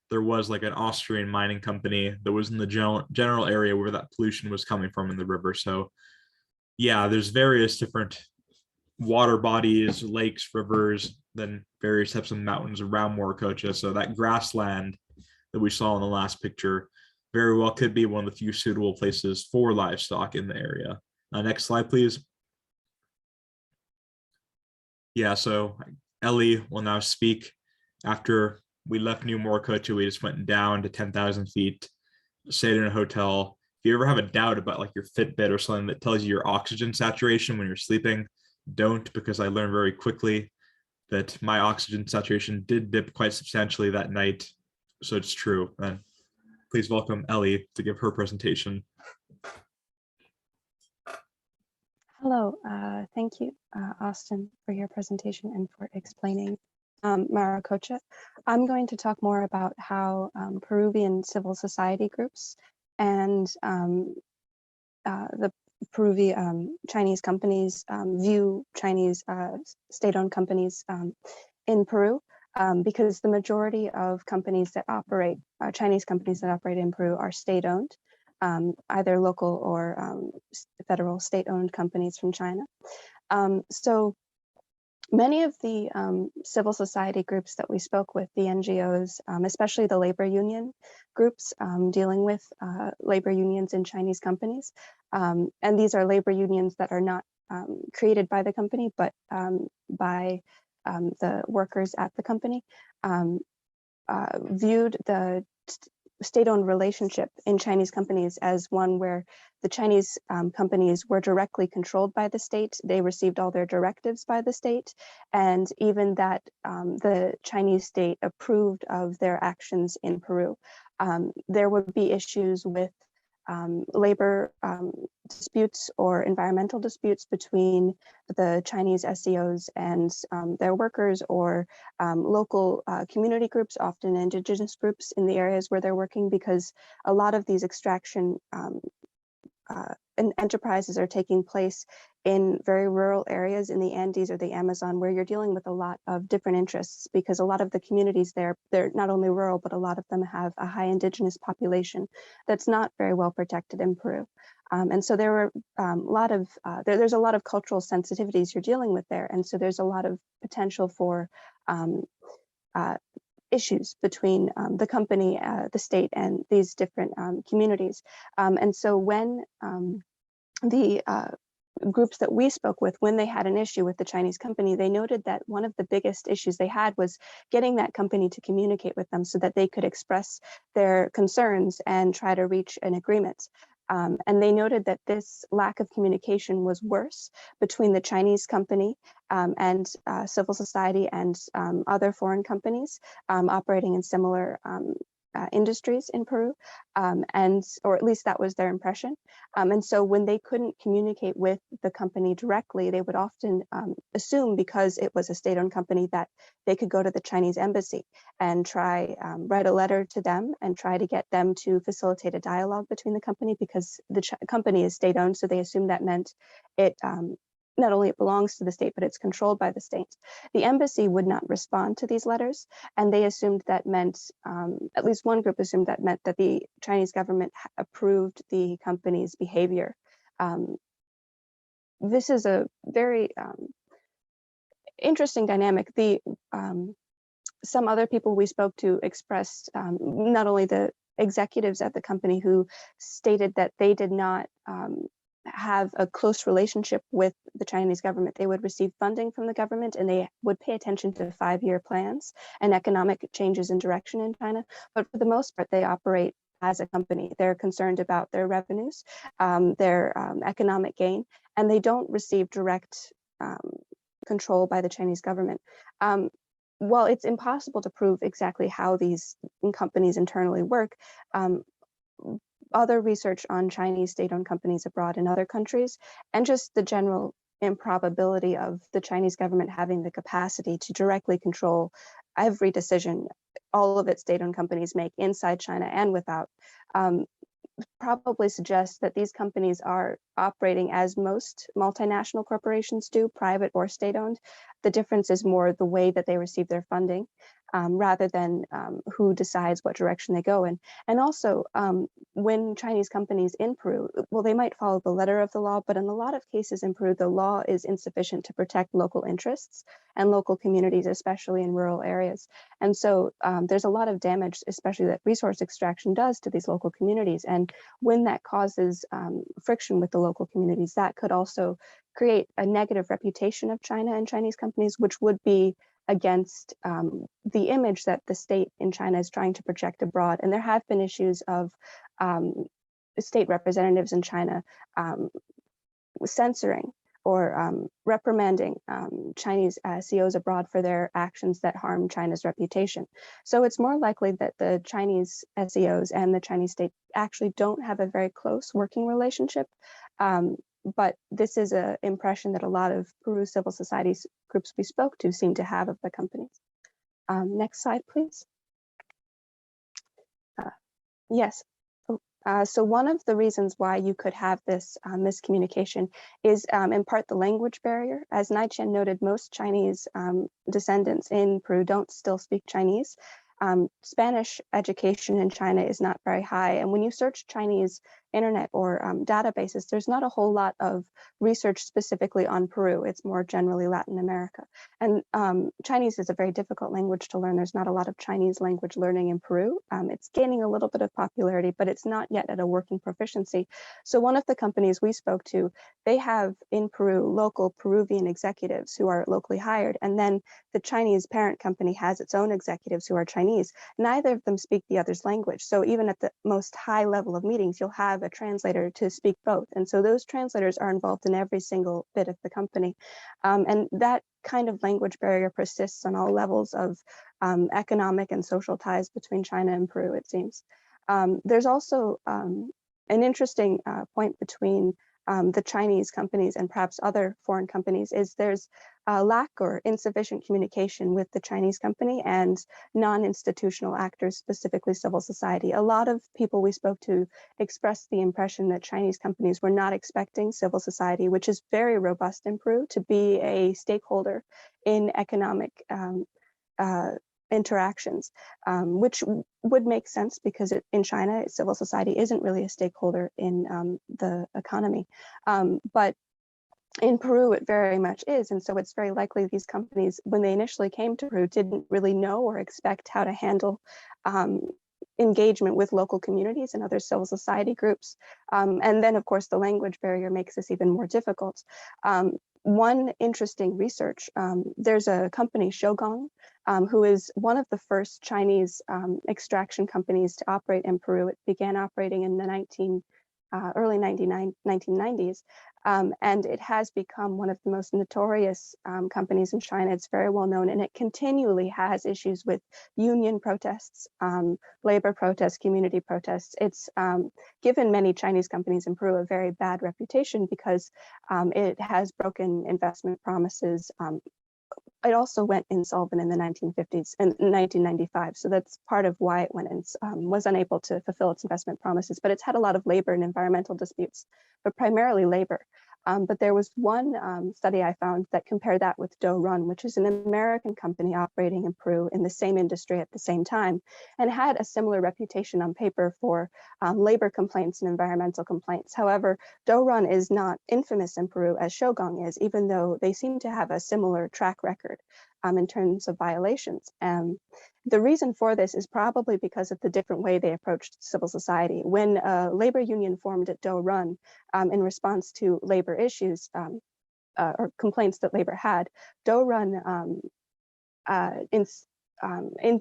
there was like an Austrian mining company that was in the general area where that pollution was coming from in the river. So yeah, there's various different water bodies, lakes, rivers, then various types of mountains around Morococha. So that grassland that we saw in the last picture very well could be one of the few suitable places for livestock in the area. Next slide, please. Yeah, so Ellie will now speak. After we left New Morococha, we just went down to 10,000 feet, stayed in a hotel. If you ever have a doubt about like your Fitbit or something that tells you your oxygen saturation when you're sleeping, don't, because I learned very quickly that my oxygen saturation did dip quite substantially that night. So it's true. And please welcome Ellie to give her presentation. Hello, thank you, Austin, for your presentation and for explaining Morococha. I'm going to talk more about how Peruvian civil society groups and the Peruvian Chinese companies view Chinese state-owned companies in Peru, because the majority of companies that operate, Chinese companies that operate in Peru are state-owned, either local or federal state-owned companies from China. So many of the civil society groups that we spoke with, the NGOs, especially the labor union groups dealing with labor unions in Chinese companies, and these are labor unions that are not created by the company, but by the workers at the company, viewed the state-owned relationship in Chinese companies as one where the Chinese companies were directly controlled by the state. They received all their directives by the state, and even that the Chinese state approved of their actions in Peru. There would be issues with labor disputes or environmental disputes between the Chinese SEOs and their workers, or local community groups, often indigenous groups in the areas where they're working, because a lot of these extraction enterprises are taking place in very rural areas in the Andes or the Amazon, where you're dealing with a lot of different interests, because a lot of the communities there, they're not only rural, but a lot of them have a high indigenous population that's not very well protected in Peru. And so there were there's a lot of cultural sensitivities you're dealing with there. And so there's a lot of potential for issues between the company, the state, and these different communities. And so when the groups that we spoke with, when they had an issue with the Chinese company, they noted that one of the biggest issues they had was getting that company to communicate with them so that they could express their concerns and try to reach an agreement. And they noted that this lack of communication was worse between the Chinese company and civil society and other foreign companies operating in similar industries in Peru, or at least that was their impression. And so when they couldn't communicate with the company directly, they would often assume, because it was a state-owned company, that they could go to the Chinese embassy and try write a letter to them and try to get them to facilitate a dialogue between the company, because the company is state-owned, so they assumed that meant it not only it belongs to the state, but it's controlled by the state. The embassy would not respond to these letters, and they assumed that meant, at least one group assumed that meant that the Chinese government approved the company's behavior. This is a very interesting dynamic. Some other people we spoke to expressed, not only the executives at the company, who stated that they did not have a close relationship with the Chinese government. They would receive funding from the government, and they would pay attention to 5-year plans and economic changes in direction in China. But for the most part, they operate as a company. They're concerned about their revenues, their economic gain, and they don't receive direct control by the Chinese government. While it's impossible to prove exactly how these companies internally work, other research on Chinese state-owned companies abroad in other countries, and just the general improbability of the Chinese government having the capacity to directly control every decision all of its state-owned companies make inside China and without, probably suggests that these companies are operating as most multinational corporations do, private or state-owned. The difference is more the way that they receive their funding, rather than who decides what direction they go in. And also, when Chinese companies in Peru, well, they might follow the letter of the law, but in a lot of cases in Peru, the law is insufficient to protect local interests and local communities, especially in rural areas. And so there's a lot of damage, especially that resource extraction does to these local communities. And when that causes friction with the local communities, that could also create a negative reputation of China and Chinese companies, which would be against the image that the state in China is trying to project abroad. And there have been issues of state representatives in China censoring or reprimanding Chinese CEOs abroad for their actions that harm China's reputation. So it's more likely that the Chinese SEOs and the Chinese state actually don't have a very close working relationship. But this is an impression that a lot of Peru civil society groups we spoke to seem to have of the companies. Next slide, please. Yes. So one of the reasons why you could have this miscommunication is in part the language barrier. As Nai-Chen noted, most Chinese descendants in Peru don't still speak Chinese. Spanish education in China is not very high. And when you search Chinese internet or databases, there's not a whole lot of research specifically on Peru. It's more generally Latin America. And Chinese is a very difficult language to learn. There's not a lot of Chinese language learning in Peru. It's gaining a little bit of popularity, but it's not yet at a working proficiency. So one of the companies we spoke to, they have in Peru local Peruvian executives who are locally hired. And then the Chinese parent company has its own executives who are Chinese. Neither of them speak the other's language. So even at the most high level of meetings, you'll have a translator to speak both. And so those translators are involved in every single bit of the company. And that kind of language barrier persists on all levels of economic and social ties between China and Peru, it seems. There's also an interesting point between the Chinese companies and perhaps other foreign companies is there's a lack or insufficient communication with the Chinese company and non-institutional actors, specifically civil society. A lot of people we spoke to expressed the impression that Chinese companies were not expecting civil society, which is very robust in Peru, to be a stakeholder in economic interactions, which would make sense because in China, civil society isn't really a stakeholder in the economy. But in Peru, it very much is. And so it's very likely these companies, when they initially came to Peru, didn't really know or expect how to handle engagement with local communities and other civil society groups. And then, of course, the language barrier makes this even more difficult. One interesting research, there's a company, Shougang, who is one of the first Chinese extraction companies to operate in Peru. It began operating in the early 1990s, and it has become one of the most notorious companies in China. It's very well known, and it continually has issues with union protests, labor protests, community protests. It's given many Chinese companies in Peru a very bad reputation because it has broken investment promises. It also went insolvent in the 1950s and 1995. So that's part of why it was unable to fulfill its investment promises. But it's had a lot of labor and environmental disputes, but primarily labor. But there was one study I found that compared that with Doe Run, which is an American company operating in Peru in the same industry at the same time, and had a similar reputation on paper for labor complaints and environmental complaints. However, Doe Run is not infamous in Peru as Shougang is, even though they seem to have a similar track record in terms of violations. The reason for this is probably because of the different way they approached civil society. When a labor union formed at Doe Run in response to labor issues or complaints that labor had, Doe Run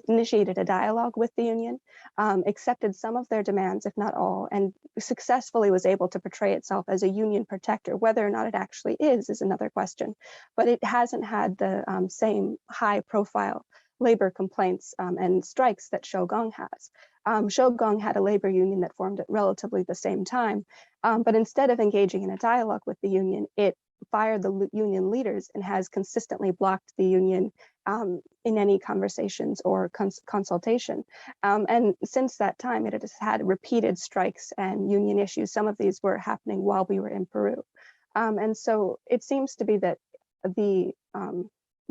initiated a dialogue with the union, accepted some of their demands, if not all, and successfully was able to portray itself as a union protector. Whether or not it actually is another question, but it hasn't had the same high profile labor complaints and strikes that Shougang has. Shougang had a labor union that formed at relatively the same time, but instead of engaging in a dialogue with the union, it fired the union leaders and has consistently blocked the union in any conversations or consultation. And since that time, it has had repeated strikes and union issues. Some of these were happening while we were in Peru. And so it seems to be that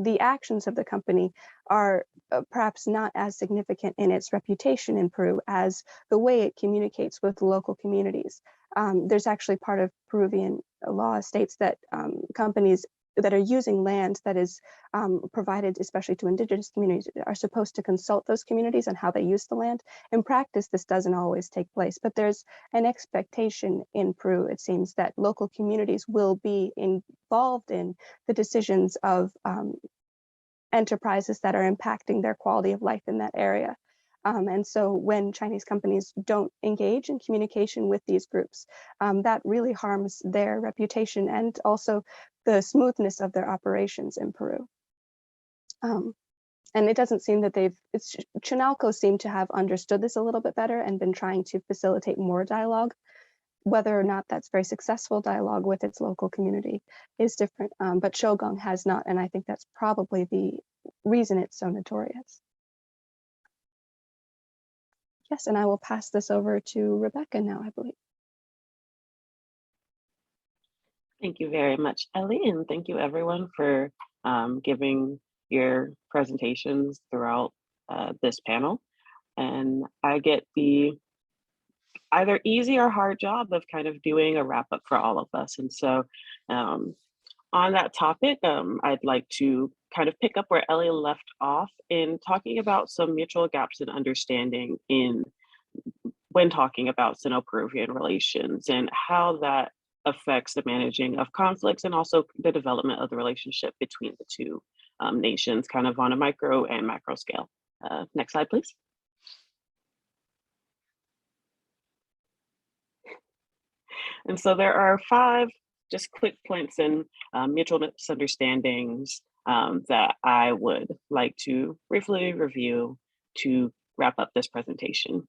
the actions of the company are perhaps not as significant in its reputation in Peru as the way it communicates with local communities. There's actually part of Peruvian law states that companies that are using land that is provided especially to indigenous communities are supposed to consult those communities on how they use the land. In practice, this doesn't always take place, but there's an expectation in Peru, it seems, that local communities will be involved in the decisions of enterprises that are impacting their quality of life in that area. And so when Chinese companies don't engage in communication with these groups, that really harms their reputation and also the smoothness of their operations in Peru. And it doesn't seem that Chinalco seemed to have understood this a little bit better and been trying to facilitate more dialogue. Whether or not that's very successful dialogue with its local community is different, but Shougang has not, and I think that's probably the reason it's so notorious. Yes, and I will pass this over to Rebecca now, I believe. Thank you very much, Ellie, and thank you everyone for giving your presentations throughout this panel. And I get the either easy or hard job of kind of doing a wrap up for all of us. And so on that topic, I'd like to kind of pick up where Ellie left off in talking about some mutual gaps in understanding when talking about Sino-Peruvian relations and how that affects the managing of conflicts and also the development of the relationship between the two nations, kind of on a micro and macro scale. Next slide, please. And so there are 5 just quick points in mutual misunderstandings that I would like to briefly review to wrap up this presentation.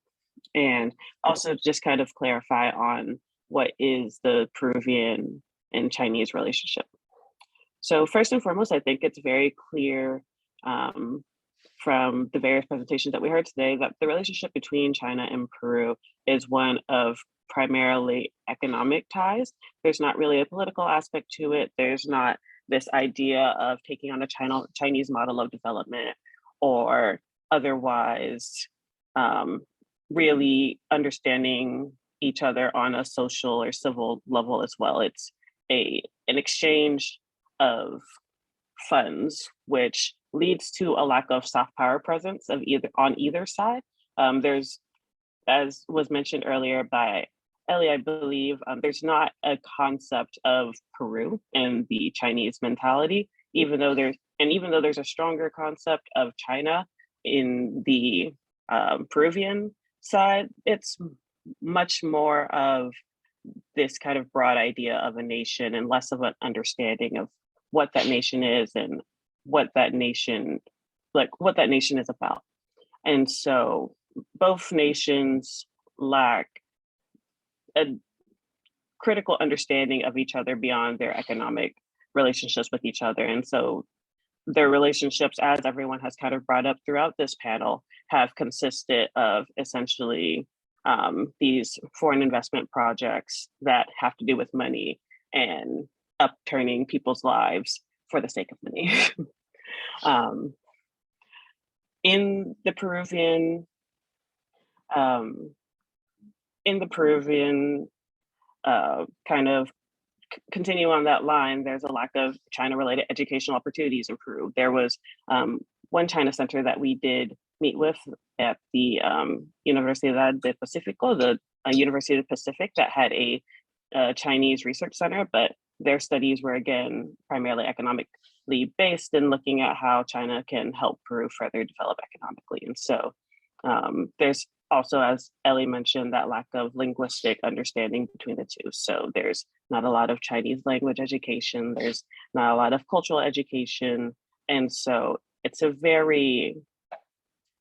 And also just kind of clarify on what is the Peruvian and Chinese relationship. So first and foremost, I think it's very clear from the various presentations that we heard today that the relationship between China and Peru is one of primarily economic ties. There's not really a political aspect to it. There's not this idea of taking on a Chinese model of development or otherwise really understanding each other on a social or civil level as well. It's an exchange of funds, which leads to a lack of soft power presence of on either side. There's, as was mentioned earlier by Ellie, I believe, there's not a concept of Peru in the Chinese mentality, even though there's a stronger concept of China in the Peruvian side. It's much more of this kind of broad idea of a nation and less of an understanding of what that nation is and what that nation is about. And so both nations lack a critical understanding of each other beyond their economic relationships with each other. And so their relationships, as everyone has kind of brought up throughout this panel, have consisted of essentially these foreign investment projects that have to do with money and upturning people's lives for the sake of money. In the Peruvian kind of continue on that line, there's a lack of China-related educational opportunities in Peru. There was one China center that we did meet with at the Universidad de Pacifico, the University of the Pacific, that had a Chinese research center, but their studies were again primarily economically based and looking at how China can help Peru further develop economically. And so there's also, as Ellie mentioned, that lack of linguistic understanding between the two. So there's not a lot of Chinese language education, there's not a lot of cultural education. And so it's a very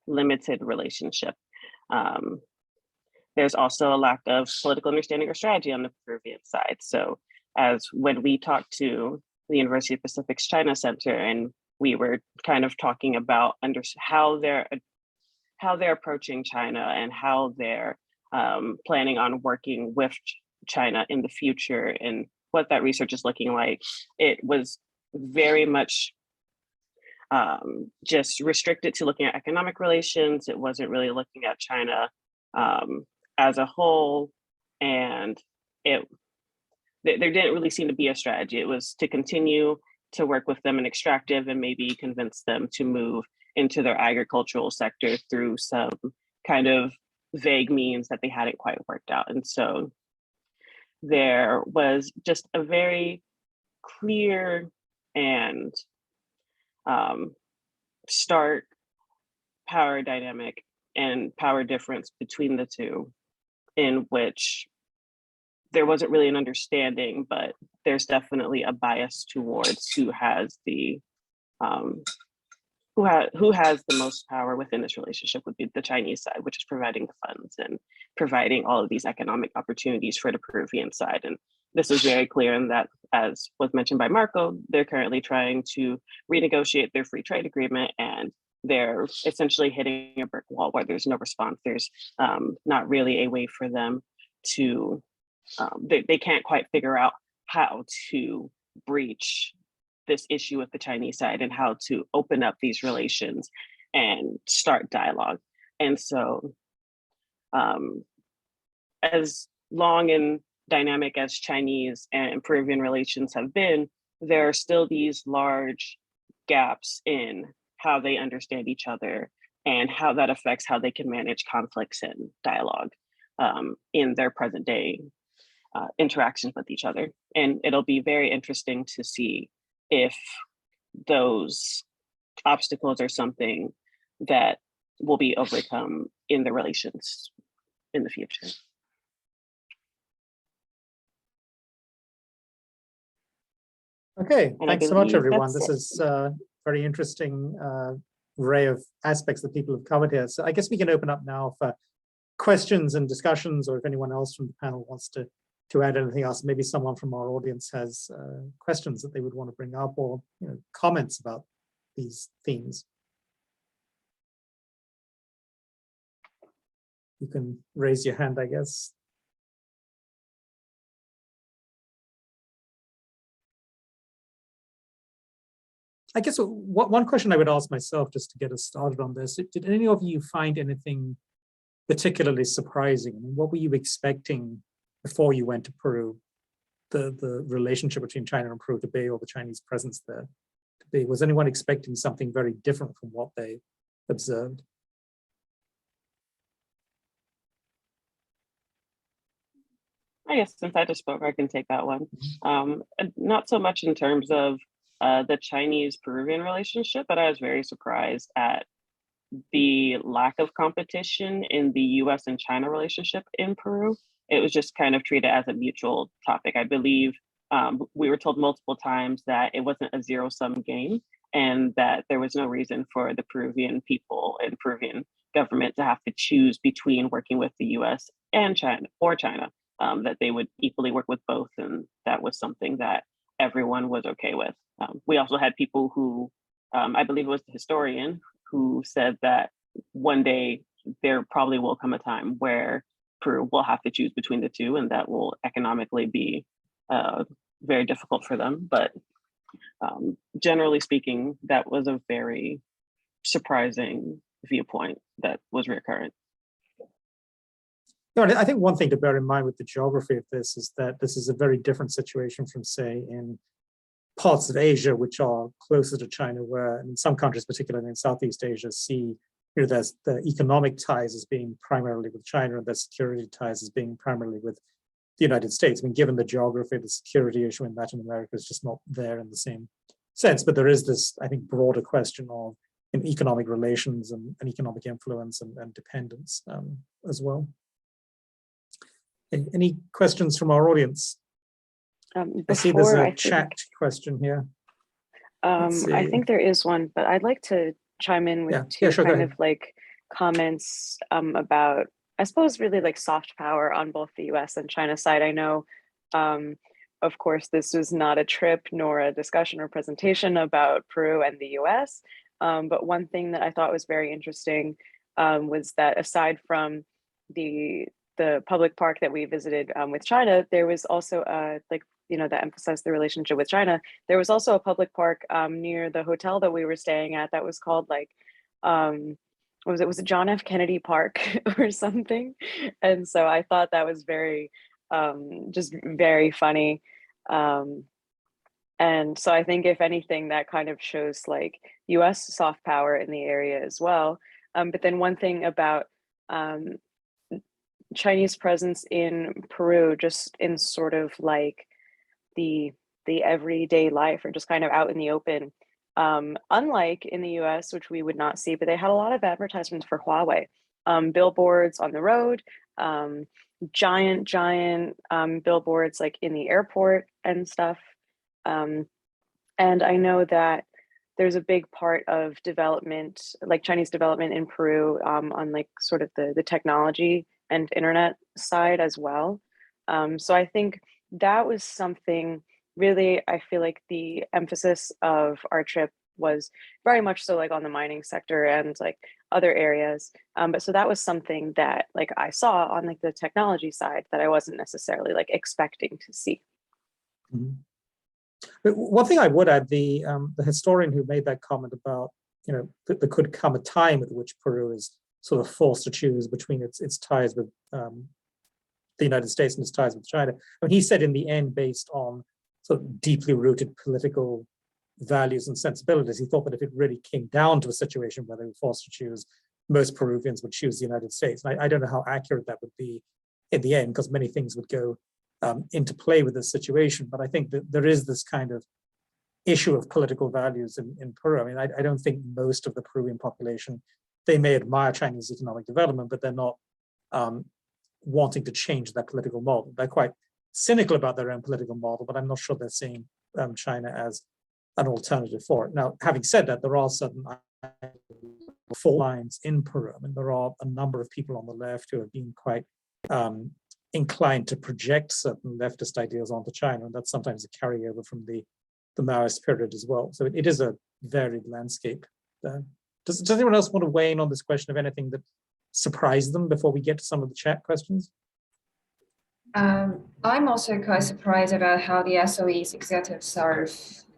limited relationship. There's also a lack of political understanding or strategy on the Peruvian side. So as when we talked to the University of Pacific's China Center, and we were kind of talking about how they're approaching China and how they're planning on working with China in the future and what that research is looking like, it was very much just restricted to looking at economic relations. It wasn't really looking at China as a whole, and there didn't really seem to be a strategy. It was to continue to work with them in extractive and maybe convince them to move into their agricultural sector through some kind of vague means that they hadn't quite worked out. And so there was just a very clear and stark power dynamic and power difference between the two, in which there wasn't really an understanding, but there's definitely a bias towards who has the most power within this relationship would be the Chinese side, which is providing the funds and providing all of these economic opportunities for the Peruvian side. And this is very clear in that, as was mentioned by Marco, they're currently trying to renegotiate their free trade agreement, and they're essentially hitting a brick wall where there's no response. There's not really a way for them to, they can't quite figure out how to breach this issue with the Chinese side and how to open up these relations and start dialogue. And so as long and dynamic as Chinese and Peruvian relations have been, there are still these large gaps in how they understand each other and how that affects how they can manage conflicts and dialogue in their present day interactions with each other. And it'll be very interesting to see if those obstacles are something that will be overcome in the relations in the future. Okay, And thanks so much, everyone. that's This is a very interesting array of aspects that people have covered here. So I guess we can open up now for questions and discussions, or if anyone else from the panel wants to to add anything else. Maybe someone from our audience has questions that they would want to bring up, or comments about these themes. You can raise your hand, I guess. I guess one question I would ask myself, just to get us started on this, did any of you find anything particularly surprising? I mean, what were you expecting before you went to Peru, the relationship between China and Peru to be, or the Chinese presence there to be? Was anyone expecting something very different from what they observed? I guess since I just spoke, I can take that one. Not so much in terms of the Chinese-Peruvian relationship, but I was very surprised at the lack of competition in the US and China relationship in Peru. It was just kind of treated as a mutual topic. I believe we were told multiple times that it wasn't a zero-sum game and that there was no reason for the Peruvian people and Peruvian government to have to choose between working with the US and China, that they would equally work with both. And that was something that everyone was okay with. We also had people who, I believe it was the historian, who said that one day there probably will come a time where Peru will have to choose between the two, and that will economically be very difficult for them. But generally speaking, that was a very surprising viewpoint that was recurrent. No, I think one thing to bear in mind with the geography of this is that this is a very different situation from, say, in parts of Asia, which are closer to China, where in some countries, particularly in Southeast Asia, see there's the economic ties as being primarily with China, and the security ties as being primarily with the United States. I mean, given the geography, the security issue in Latin America is just not there in the same sense. But there is this, I think, broader question of economic relations and economic influence and dependence as well. Any questions from our audience? I see there's a chat question here. I think there is one, but I'd like to chime in with two kind of like comments about, I suppose, really like soft power on both the US and China side. I know, of course, this was not a trip nor a discussion or presentation about Peru and the US. But one thing that I thought was very interesting was that aside from the public park that we visited with China, there was also that emphasized the relationship with China. There was also a public park near the hotel that we were staying at that was called what was it? Was it John F. Kennedy Park or something? And so I thought that was very, just very funny. And so I think if anything, that kind of shows like US soft power in the area as well. But then one thing about Chinese presence in Peru, just in sort of like the everyday life, or just kind of out in the open, unlike in the US, which we would not see, but they had a lot of advertisements for Huawei, billboards on the road, giant billboards like in the airport and stuff. And I know that there's a big part of development, like Chinese development in Peru, on like sort of the technology and internet side as well. So I think that was something really, I feel like the emphasis of our trip was very much so like on the mining sector and like other areas. But so that was something that like I saw on like the technology side that I wasn't necessarily like expecting to see. Mm-hmm. But one thing I would add, the historian who made that comment about, there could come a time at which Peru is sort of forced to choose between its ties with the United States and its ties with China. I mean, he said in the end, based on sort of deeply rooted political values and sensibilities, he thought that if it really came down to a situation where they were forced to choose, most Peruvians would choose the United States. And I don't know how accurate that would be in the end, because many things would go into play with this situation. But I think that there is this kind of issue of political values in Peru. I mean, I don't think most of the Peruvian population, they may admire Chinese economic development, but they're not wanting to change that political model. They're quite cynical about their own political model, but I'm not sure they're seeing China as an alternative for it. Now, having said that, there are certain fault lines in Peru. I mean, there are a number of people on the left who have been quite inclined to project certain leftist ideas onto China, and that's sometimes a carryover from the Maoist period as well. So it is a varied landscape. Does anyone else want to weigh in on this question of anything that surprised them before we get to some of the chat questions? I'm also quite surprised about how the SOE's executives are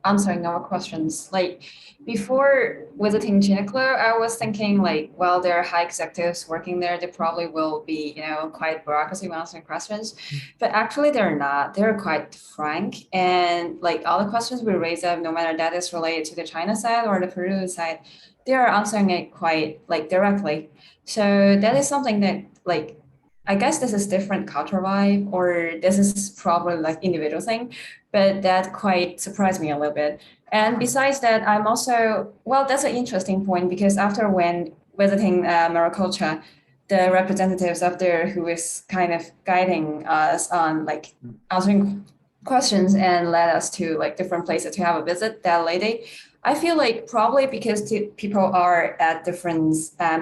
answering our questions. Like before visiting Uniqlo, I was thinking like, well, there are high executives working there. They probably will be, quite bureaucracy when answering questions, but actually they're not. They're quite frank, and like all the questions we raise up, no matter that is related to the China side or the Peru side, they are answering it quite like directly. So that is something that like, I guess this is different cultural vibe, or this is probably like individual thing, but that quite surprised me a little bit. And besides that, I'm also, well, that's an interesting point, because after when visiting Maracocha, the representatives up there who is kind of guiding us on like answering questions and led us to like different places to have a visit, that lady, I feel like probably because people are at different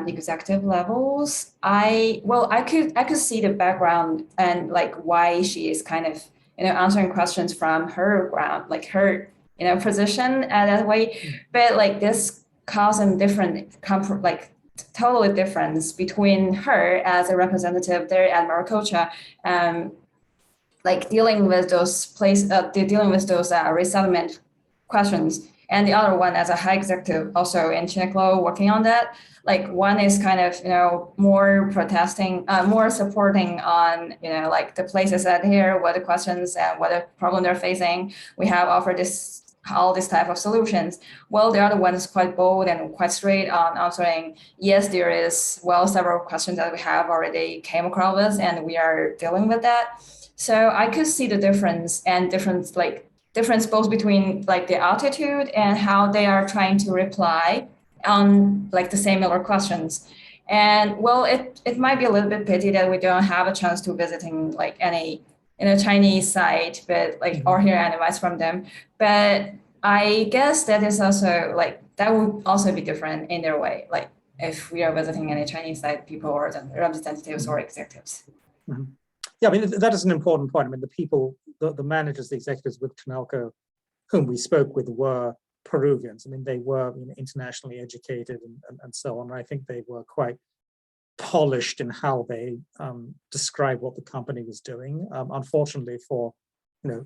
executive levels, I could see the background and like why she is kind of answering questions from her ground, like her position that way. But like this causing different totally difference between her as a representative there at Maracocha, like dealing with those resettlement questions. And the other one as a high executive also in Uniqlo working on that. Like one is kind of, more protesting, more supporting on, like the places that here, what the questions and what the problem they're facing. We have offered all this type of solutions. Well, the other one is quite bold and quite straight on answering, yes, there is, several questions that we have already came across with, and we are dealing with that. So I could see the difference both between like the altitude and how they are trying to reply on like the similar questions. And it might be a little bit pity that we don't have a chance to visiting like any Chinese site, but like or hear advice from them. But I guess that is also like that would also be different in their way. Like if we are visiting any Chinese site, people or the representatives or executives. Mm-hmm. Yeah, I mean, that is an important point. I mean, the people, the managers, the executives with Canalco, whom we spoke with, were Peruvians. I mean, they were internationally educated and so on. I think they were quite polished in how they described what the company was doing. Unfortunately, for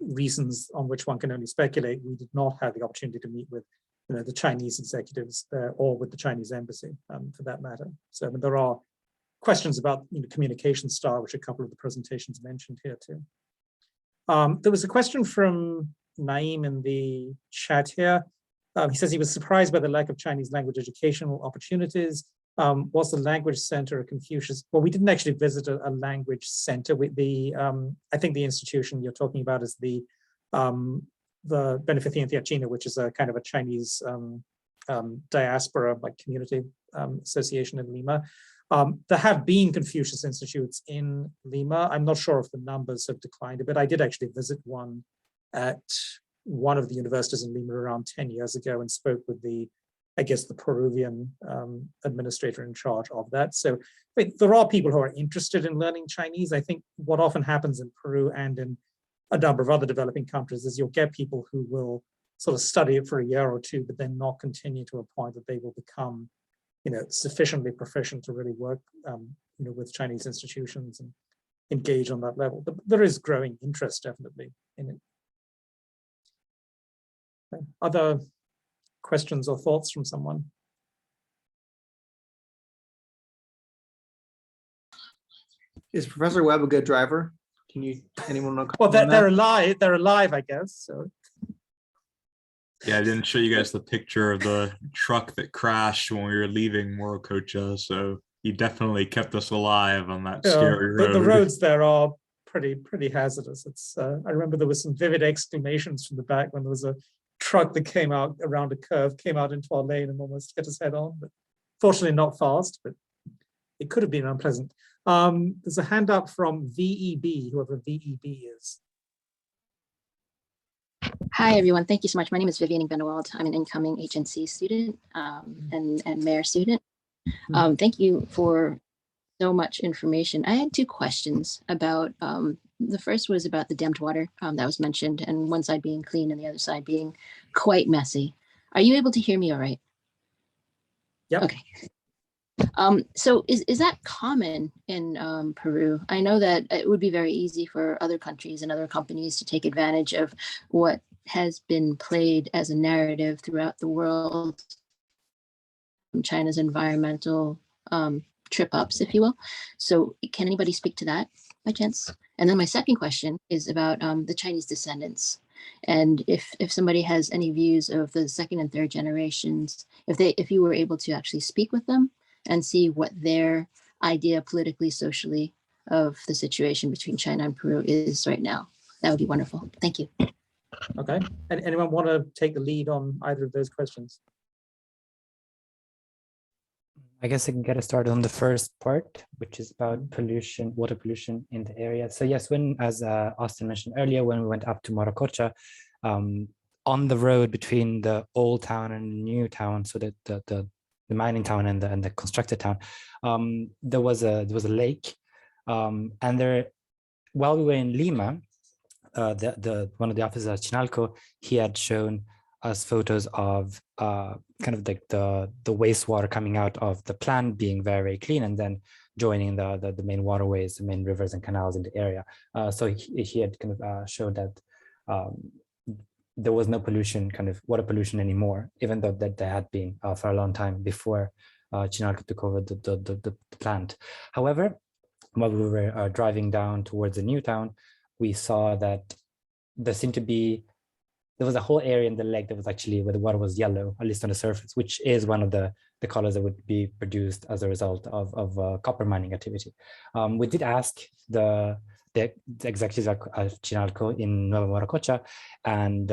reasons on which one can only speculate, we did not have the opportunity to meet with the Chinese executives there, or with the Chinese embassy, for that matter. So I mean, there are questions about communication style, which a couple of the presentations mentioned here too. There was a question from Naeem in the chat here. He says he was surprised by the lack of Chinese language educational opportunities. Was the language center a Confucius? Well, we didn't actually visit a language center. I think the institution you're talking about is the Beneficia Tiachina, which is a kind of a Chinese diaspora like community association in Lima. There have been Confucius institutes in Lima. I'm not sure if the numbers have declined a bit. I did actually visit one at one of the universities in Lima around 10 years ago and spoke with the Peruvian administrator in charge of that. So there are people who are interested in learning Chinese. I think what often happens in Peru and in a number of other developing countries is you'll get people who will sort of study it for a year or two, but then not continue to a point that they will become sufficiently proficient to really work, with Chinese institutions and engage on that level. But there is growing interest, definitely, in it. Okay. Other questions or thoughts from someone? Is Professor Webb a good driver? Anyone know? Well, they're alive. They're alive, I guess. So. Yeah, I didn't show you guys the picture of the truck that crashed when we were leaving Morococha, so he definitely kept us alive on that scary road. The roads there are pretty hazardous. It's I remember there was some vivid exclamations from the back when there was a truck that came out around a curve, came out into our lane and almost hit us head on, but fortunately not fast, but it could have been unpleasant. There's a hand up from VEB, whoever VEB is. Hi, everyone. Thank you so much. My name is Vivian Benewald. I'm an incoming HNC student and mayor student. Thank you for so much information. I had two questions about, the first was about the damped water that was mentioned, and one side being clean and the other side being quite messy. Are you able to hear me all right? Yep. Okay. So is that common in Peru? I know that it would be very easy for other countries and other companies to take advantage of what has been played as a narrative throughout the world, China's environmental trip ups, if you will. So can anybody speak to that by chance? And then my second question is about the Chinese descendants. And if somebody has any views of the second and third generations, if you were able to actually speak with them and see what their idea politically, socially of the situation between China and Peru is right now, that would be wonderful. Thank you. Okay. And anyone want to take the lead on either of those questions? I guess I can get us started on the first part, which is about pollution, water pollution in the area. So yes, as Austin mentioned earlier, when we went up to Morococha, on the road between the old town and the new town, so that the mining town and the constructed town, there was a lake, and there, while we were in Lima, one of the officers at Chinalco, he had shown us photos of kind of the wastewater coming out of the plant being very, very clean, and then joining the main waterways, the main rivers and canals in the area. So he had kind of showed that there was no pollution, kind of water pollution anymore, even though that there had been for a long time before Chinalco took over the plant. However, while we were driving down towards the new town, we saw that there was a whole area in the lake that was actually where the water was yellow, at least on the surface, which is one of the colors that would be produced as a result of copper mining activity. We did ask the executives at Chinalco in Nueva Morococha, and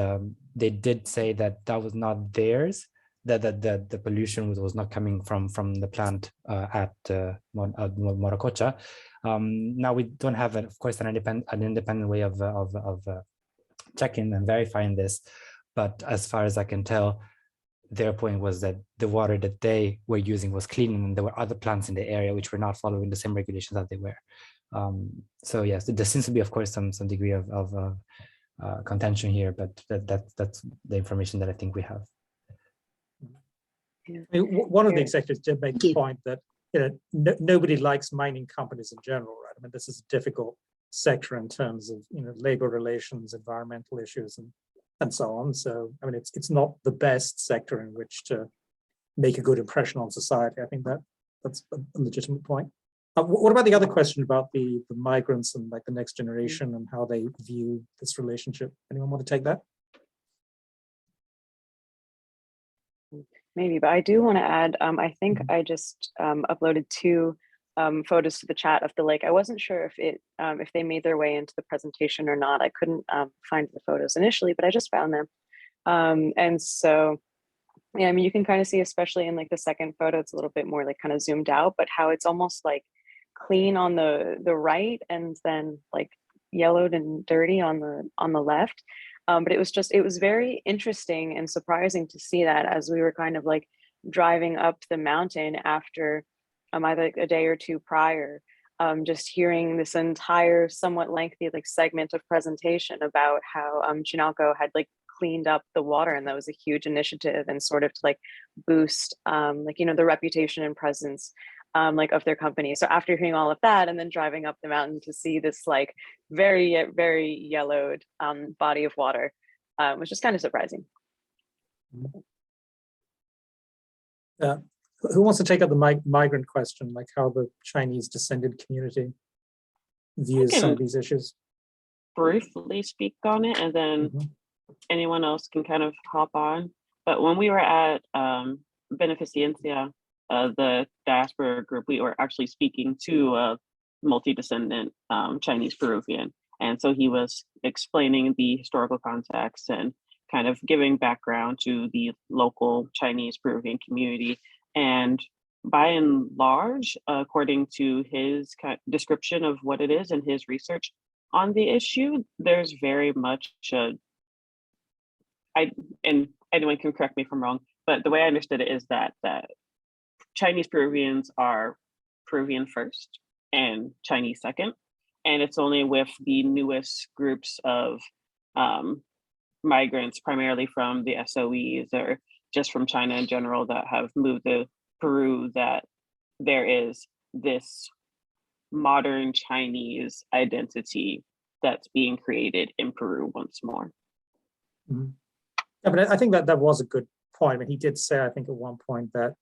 they did say that that was not theirs, that the pollution was not coming from the plant at Morococha. Now we don't have, of course, an independent way of checking and verifying this, but as far as I can tell, their point was that the water that they were using was clean, and there were other plants in the area which were not following the same regulations that they were. So yes, there seems to be, of course, some degree of contention here, but that's the information that I think we have. I mean, one of the executives did make the point that nobody likes mining companies in general, right? I mean, this is a difficult sector in terms of labor relations, environmental issues, and so on. So I mean, it's not the best sector in which to make a good impression on society. I think that's a legitimate point. What about the other question about the migrants and like the next generation and how they view this relationship? Anyone want to take that? Maybe, but I do want to add, I think I just uploaded two photos to the chat of the lake. I wasn't sure if they made their way into the presentation or not. I couldn't find the photos initially, but I just found them. And so, yeah, I mean, you can kind of see, especially in like the second photo, it's a little bit more like kind of zoomed out, but how it's almost like clean on the right and then like yellowed and dirty on the left. But it was very interesting and surprising to see that as we were kind of like driving up the mountain after either like a day or two prior, just hearing this entire somewhat lengthy like segment of presentation about how Chinalco had like cleaned up the water, and that was a huge initiative and sort of to like boost the reputation and presence like of their company. So after hearing all of that and then driving up the mountain to see this like very, very yellowed body of water was just kind of surprising. Who wants to take up the migrant question, like how the Chinese descended community views some of these issues? Briefly speak on it, and then anyone else can kind of hop on. But when we were at Beneficencia, the diaspora group, we were actually speaking to a multi-descendant Chinese Peruvian. And so he was explaining the historical context and kind of giving background to the local Chinese Peruvian community. And by and large, according to his description of what it is and his research on the issue, there's very much and anyone can correct me if I'm wrong, but the way I understood it is that Chinese Peruvians are Peruvian first and Chinese second. And it's only with the newest groups of migrants, primarily from the SOEs or just from China in general, that have moved to Peru, that there is this modern Chinese identity that's being created in Peru once more. Mm-hmm. Yeah, but I think that was a good point. I mean, he did say, I think at one point, that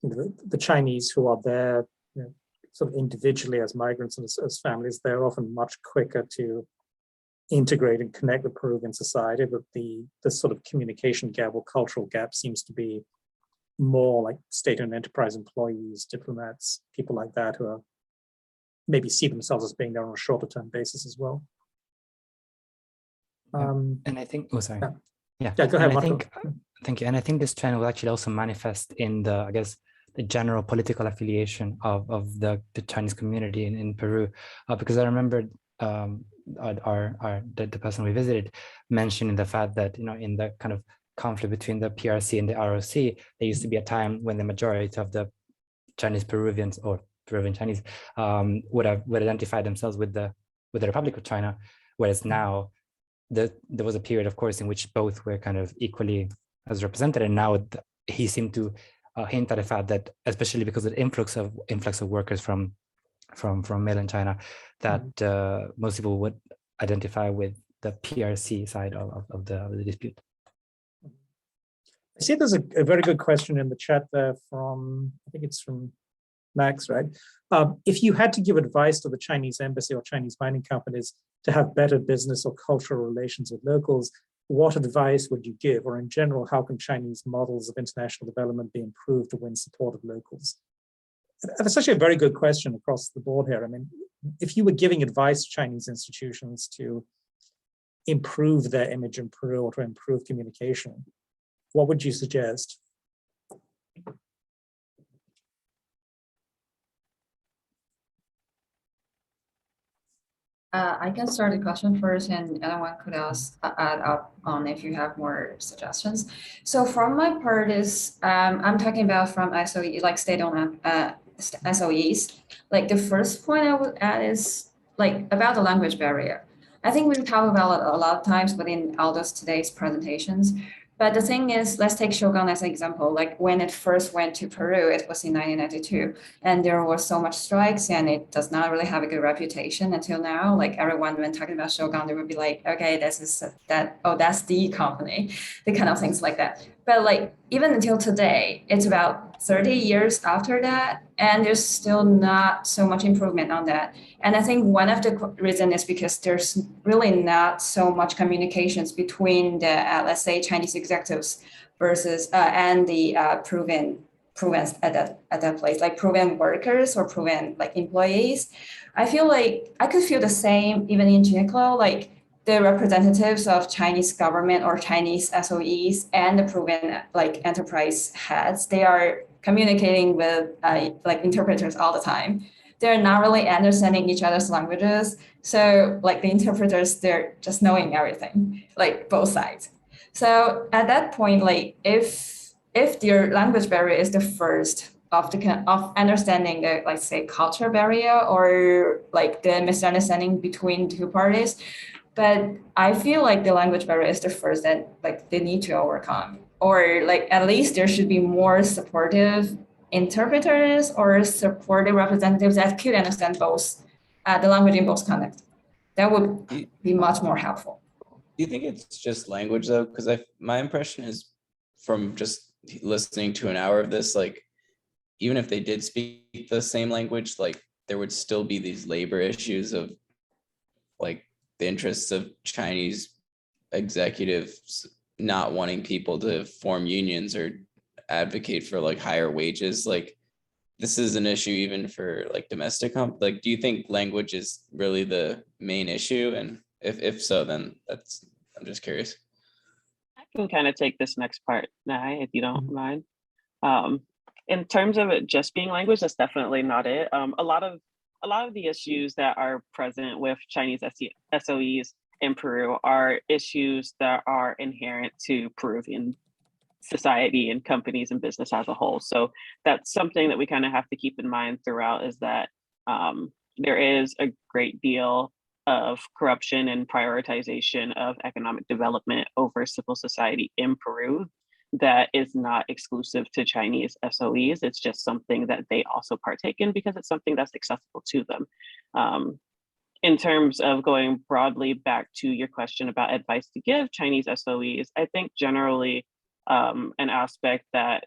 the Chinese who are there, sort of individually as migrants and as families, they're often much quicker to integrate and connect with Peruvian society, but the sort of communication gap or cultural gap seems to be more like state-owned enterprise employees, diplomats, people like that, who are maybe see themselves as being there on a shorter term basis as well. And I think, oh, sorry. Yeah, go ahead, Marco. Thank you. And I think this trend will actually also manifest in the, I guess, the general political affiliation of the Chinese community in Peru, because I remember the person we visited mentioning the fact that, in the kind of conflict between the PRC and the ROC, there used to be a time when the majority of the Chinese Peruvians or Peruvian Chinese would identify themselves with the Republic of China, whereas now there was a period, of course, in which both were kind of equally as represented, and now he seemed to hint at the fact that, especially because of the influx of workers from mainland China, that most people would identify with the PRC side of the dispute. I see there's a very good question in the chat there from, I think it's from Max, right? If you had to give advice to the Chinese embassy or Chinese mining companies to have better business or cultural relations with locals, what advice would you give? Or in general, how can Chinese models of international development be improved to win support of locals? That's actually a very good question across the board here. I mean, if you were giving advice to Chinese institutions to improve their image in Peru or to improve communication, what would you suggest? I can start the question first, and anyone could add up on if you have more suggestions. So from my part is, I'm talking about from SOE, like state-owned SOEs. Like the first point I would add is like about the language barrier. I think we've talked about it a lot of times within all those today's presentations. But the thing is, let's take Shogun as an example. Like when it first went to Peru, it was in 1992, and there was so much strikes, and it does not really have a good reputation until now. Like everyone, when talking about Shogun, they would be like, okay, that's the company, the kind of things like that. But like even until today, it's about 30 years after that, and there's still not so much improvement on that. And I think one of the reasons is because there's really not so much communications between the, let's say, Chinese executives versus and the Peruvian at that place, like Peruvian workers or Peruvian like employees. I feel like I could feel the same even in Uniqlo, like the representatives of Chinese government or Chinese SOEs and the Peruvian like enterprise heads, they are communicating with like interpreters all the time. They're not really understanding each other's languages. So like the interpreters, they're just knowing everything, like both sides. So at that point, like if your language barrier is the first of understanding the, like say, culture barrier or like the misunderstanding between two parties, but I feel like the language barrier is the first that like they need to overcome, or like at least there should be more supportive interpreters or supportive representatives that could understand both the language in both contexts. That would be much more helpful. Do you think it's just language though? Because my impression is from just listening to an hour of this, like even if they did speak the same language, like there would still be these labor issues of like the interests of Chinese executives not wanting people to form unions or advocate for like higher wages. Like this is an issue even for like domestic like do you think language is really the main issue? And if so, then I'm just curious. I can kind of take this next part, Nai, if you don't mind. In terms of it just being language, that's definitely not it. A lot of the issues that are present with Chinese SOEs in Peru are issues that are inherent to Peruvian society and companies and business as a whole. So that's something that we kind of have to keep in mind throughout, is that there is a great deal of corruption and prioritization of economic development over civil society in Peru that is not exclusive to Chinese SOEs. It's just something that they also partake in because it's something that's accessible to them. In terms of going broadly back to your question about advice to give Chinese SOEs, I think generally an aspect that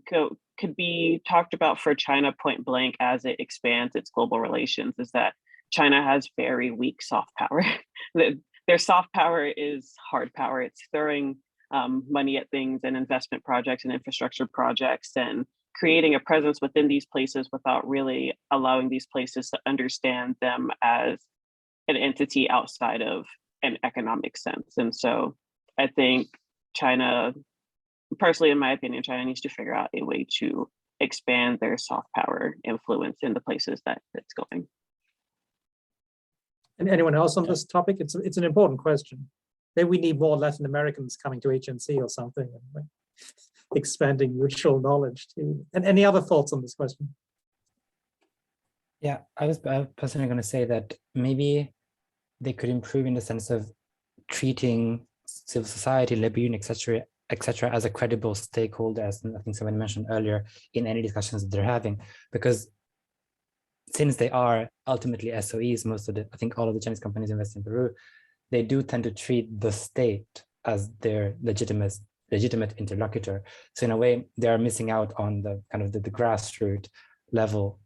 could be talked about for China point blank as it expands its global relations is that China has very weak soft power. Their soft power is hard power. It's throwing money at things and investment projects and infrastructure projects and creating a presence within these places without really allowing these places to understand them as an entity outside of an economic sense. And so I think China, personally, in my opinion, China needs to figure out a way to expand their soft power influence in the places that it's going. And anyone else on this topic? It's an important question. Maybe we need more Latin Americans coming to HNC or something, and expanding mutual knowledge too. And any other thoughts on this question? Yeah, I was personally going to say that maybe they could improve in the sense of treating civil society, labor union, etc., as a credible stakeholder, as I think someone mentioned earlier, in any discussions that they're having, because since they are ultimately SOEs, I think all of the Chinese companies invest in Peru, they do tend to treat the state as their legitimate interlocutor. So in a way, they are missing out on the kind of the grassroots level,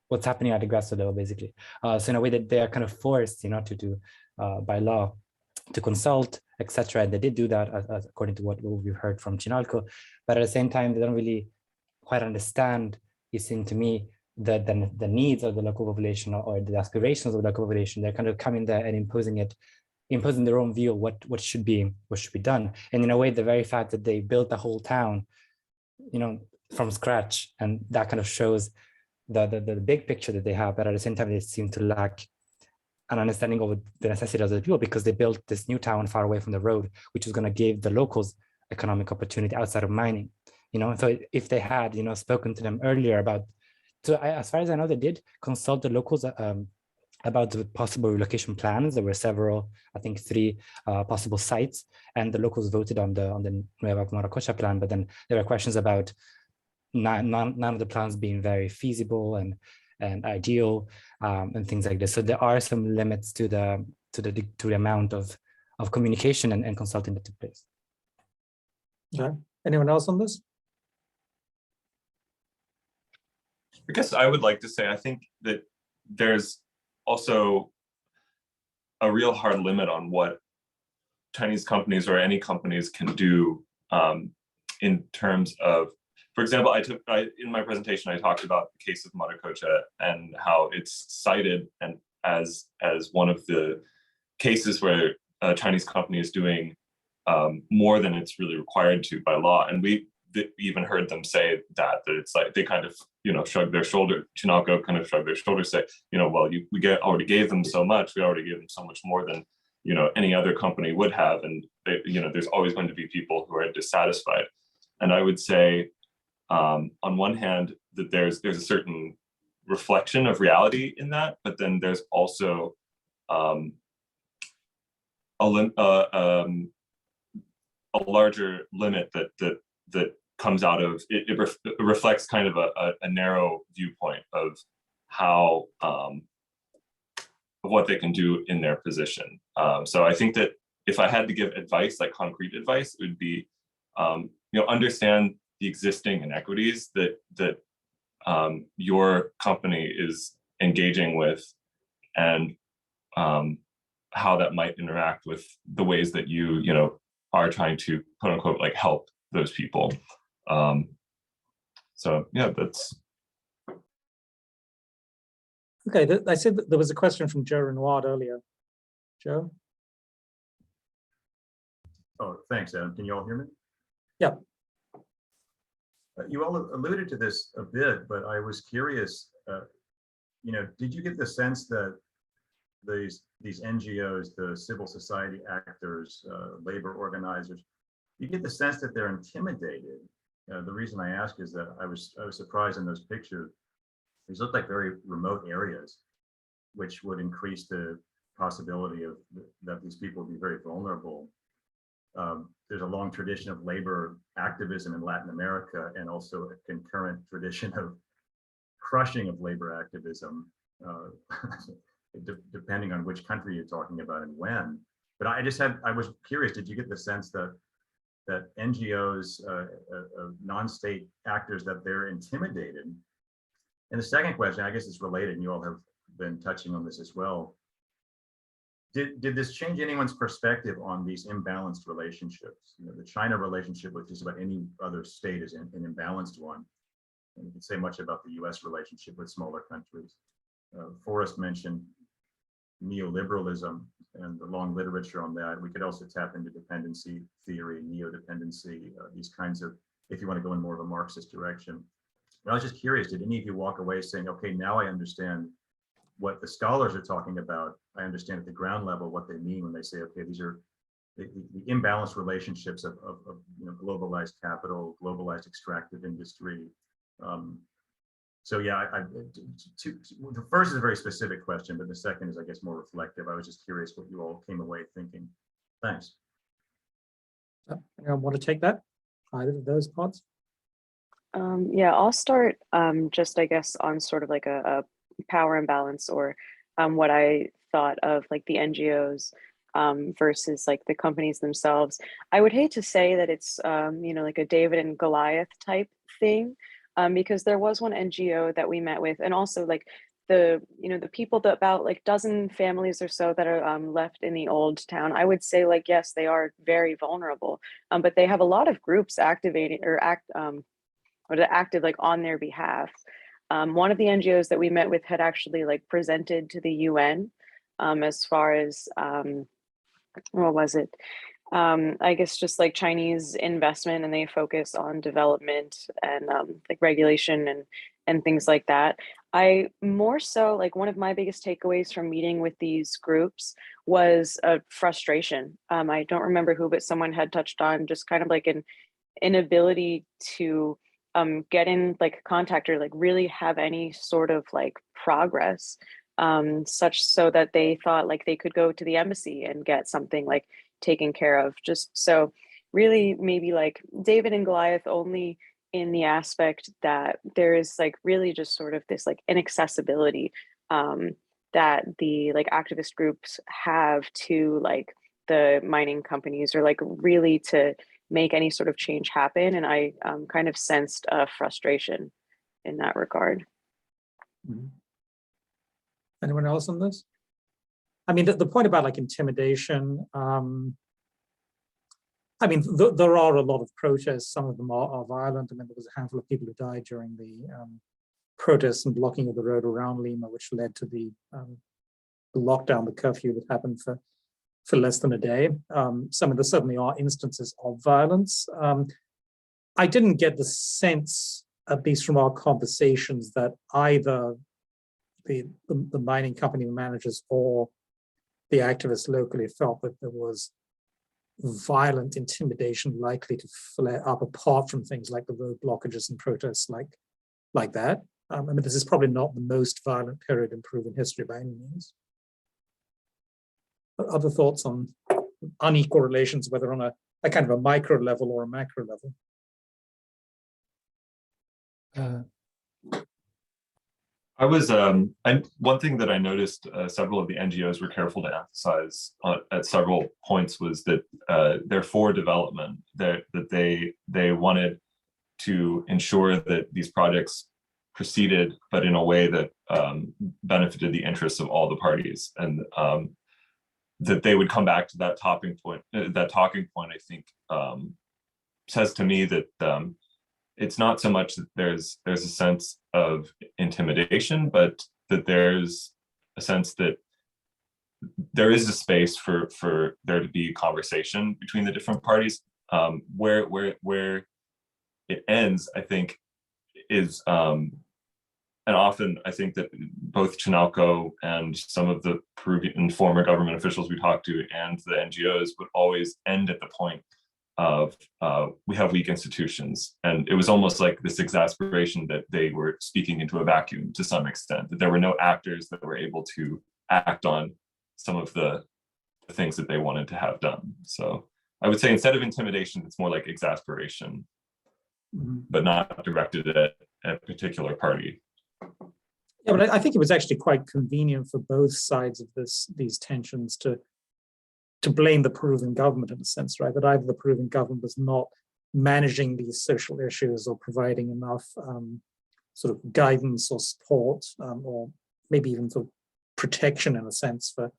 what's happening at the grassroots level, basically. So in a way that they are kind of forced, to do by law to consult, etc. And they did do that as according to what we've heard from Chinalco, but at the same time, they don't really quite understand, it seemed to me, the needs of the local population or the aspirations of the local population. They're kind of coming there and imposing their own view of what should be done. And in a way, the very fact that they built the whole town, from scratch, and that kind of shows the big picture that they have, but at the same time, they seem to lack an understanding of the necessities of the people, because they built this new town far away from the road, which is going to give the locals economic opportunity outside of mining. So if they had, spoken to them earlier about, as far as I know, they did consult the locals about the possible relocation plans. There were several, I think 3 possible sites, and the locals voted on the Nueva Maracocha plan. But then there were questions about none of the plans being very feasible and ideal, and things like this. So there are some limits to the amount of communication and consulting that took place. Okay. Anyone else on this? I guess I would like to say, I think that there's also a real hard limit on what Chinese companies or any companies can do in terms of, for example, in my presentation, I talked about the case of Maracocha and how it's cited and as one of the cases where a Chinese company is doing more than it's really required to by law. And we even heard them say that it's like they kind of shrug their shoulder. Chinalco kind of shrugged their shoulders, say, well, we already gave them so much. We already gave them so much more than any other company would have, and there's always going to be people who are dissatisfied. And I would say, on one hand, that there's a certain reflection of reality in that, but then there's also a larger limit that comes out of it reflects kind of a narrow viewpoint of how of what they can do in their position. So I think that if I had to give advice, like concrete advice, it would be understand the existing inequities that your company is engaging with, and how that might interact with the ways that you are trying to, quote unquote, like help those people. So yeah, that's okay. I said that there was a question from Joe Renoir earlier. Joe? Oh, thanks, Adam. Can you all hear me? Yeah. You all alluded to this a bit, but I was curious, did you get the sense that these NGOs, the civil society actors, labor organizers, you get the sense that they're intimidated. The reason I ask is that I was surprised in those pictures. These look like very remote areas, which would increase the possibility of that these people would be very vulnerable. There's a long tradition of labor activism in Latin America, and also a concurrent tradition of crushing of labor activism, depending on which country you're talking about and when. But I was curious, did you get the sense that NGOs, non-state actors, that they're intimidated? And the second question, I guess it's related, and you all have been touching on this as well. Did this change anyone's perspective on these imbalanced relationships? You know, the China relationship with just about any other state is an imbalanced one. And you can say much about the US relationship with smaller countries. Forrest mentioned neoliberalism and the long literature on that. We could also tap into dependency theory, neo-dependency, these kinds of, if you want to go in more of a Marxist direction. But I was just curious, did any of you walk away saying, okay, now I understand what the scholars are talking about. I understand at the ground level what they mean when they say, okay, these are the imbalanced relationships of you know, globalized capital, globalized extractive industry. So yeah, the first is a very specific question, but the second is, I guess, more reflective. I was just curious what you all came away thinking. Thanks. Anyone want to take that? Either of those parts? Yeah, I'll start just, I guess, on sort of like a power imbalance, or what I thought of like the NGOs versus like the companies themselves. I would hate to say that it's, you know, like a David and Goliath type thing, because there was one NGO that we met with, and also like the, you know, the people, that about like dozen families or so that are left in the old town. I would say like, yes, they are very vulnerable, but they have a lot of groups activating or active like on their behalf. One of the NGOs that we met with had actually like presented to the UN as far as, what was it? I guess just like Chinese investment, and they focus on development and like regulation and things like that. I more so, like, one of my biggest takeaways from meeting with these groups was a frustration. I don't remember who, but someone had touched on just kind of like an inability to get in like contact or like really have any sort of like progress, such so that they thought like they could go to the embassy and get something like taken care of. Just so really maybe like David and Goliath only in the aspect that there is like really just sort of this like inaccessibility that the like activist groups have to like the mining companies, or like really to make any sort of change happen. And I kind of sensed a frustration in that regard. Mm-hmm. Anyone else on this? I mean, the point about like intimidation, I mean, there are a lot of protests. Some of them are violent. I mean, there was a handful of people who died during the protests and blocking of the road around Lima, which led to the lockdown, the curfew that happened for less than a day. Some of there certainly are instances of violence. I didn't get the sense, at least from our conversations, that either the mining company managers or the activists locally felt that there was violent intimidation likely to flare up, apart from things like the road blockages and protests like that. I mean, this is probably not the most violent period in Peruvian history by any means. Other thoughts on unequal relations, whether on a kind of a micro level or a macro level? One thing that I noticed several of the NGOs were careful to emphasize at several points was that they're for development, that they wanted to ensure that these projects proceeded, but in a way that benefited the interests of all the parties, and that they would come back to that talking point. I think says to me that it's not so much that there's a sense of intimidation, but that there's a sense that there is a space for there to be conversation between the different parties. Where it ends, I think, is and often I think that both Chinalco and some of the Peruvian former government officials we talked to and the NGOs would always end at the point of we have weak institutions. And it was almost like this exasperation that they were speaking into a vacuum to some extent, that there were no actors that were able to act on some of the things that they wanted to have done. So I would say instead of intimidation, it's more like exasperation, but not directed at a particular party. Yeah, but I think it was actually quite convenient for both sides of these tensions to blame the Peruvian government in a sense, right? That either the Peruvian government was not managing these social issues or providing enough sort of guidance or support, or maybe even sort of protection in a sense for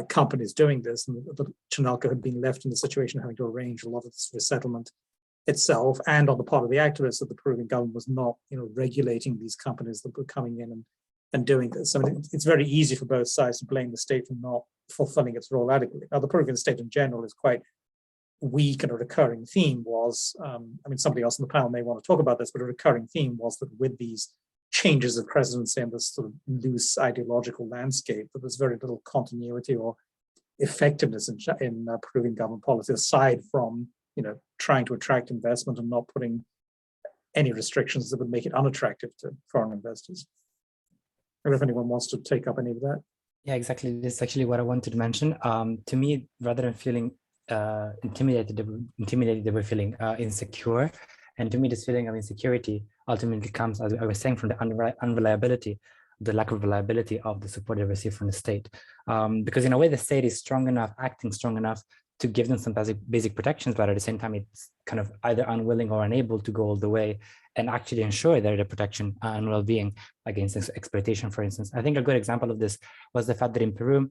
companies doing this. And the Chinalco had been left in the situation of having to arrange a lot of this resettlement itself, and on the part of the activists, that the Peruvian government was not, regulating these companies that were coming in and doing this. I mean, it's very easy for both sides to blame the state for not fulfilling its role adequately. Now, the Peruvian state in general is quite weak, and a recurring theme was, somebody else on the panel may want to talk about this, but a recurring theme was that with these changes of presidency and this sort of loose ideological landscape, that there's very little continuity or effectiveness in Peruvian government policy, aside from, trying to attract investment and not putting any restrictions that would make it unattractive to foreign investors. I don't know if anyone wants to take up any of that. Yeah, exactly. This is actually what I wanted to mention. To me, rather than feeling intimidated, they were feeling insecure. And to me, this feeling of insecurity ultimately comes, as I was saying, from the unreliability, the lack of reliability of the support they receive from the state. Because in a way, the state is strong enough, acting strong enough to give them some basic protections, but at the same time, it's kind of either unwilling or unable to go all the way and actually ensure their protection and well-being against exploitation, for instance. I think a good example of this was the fact that in Peru,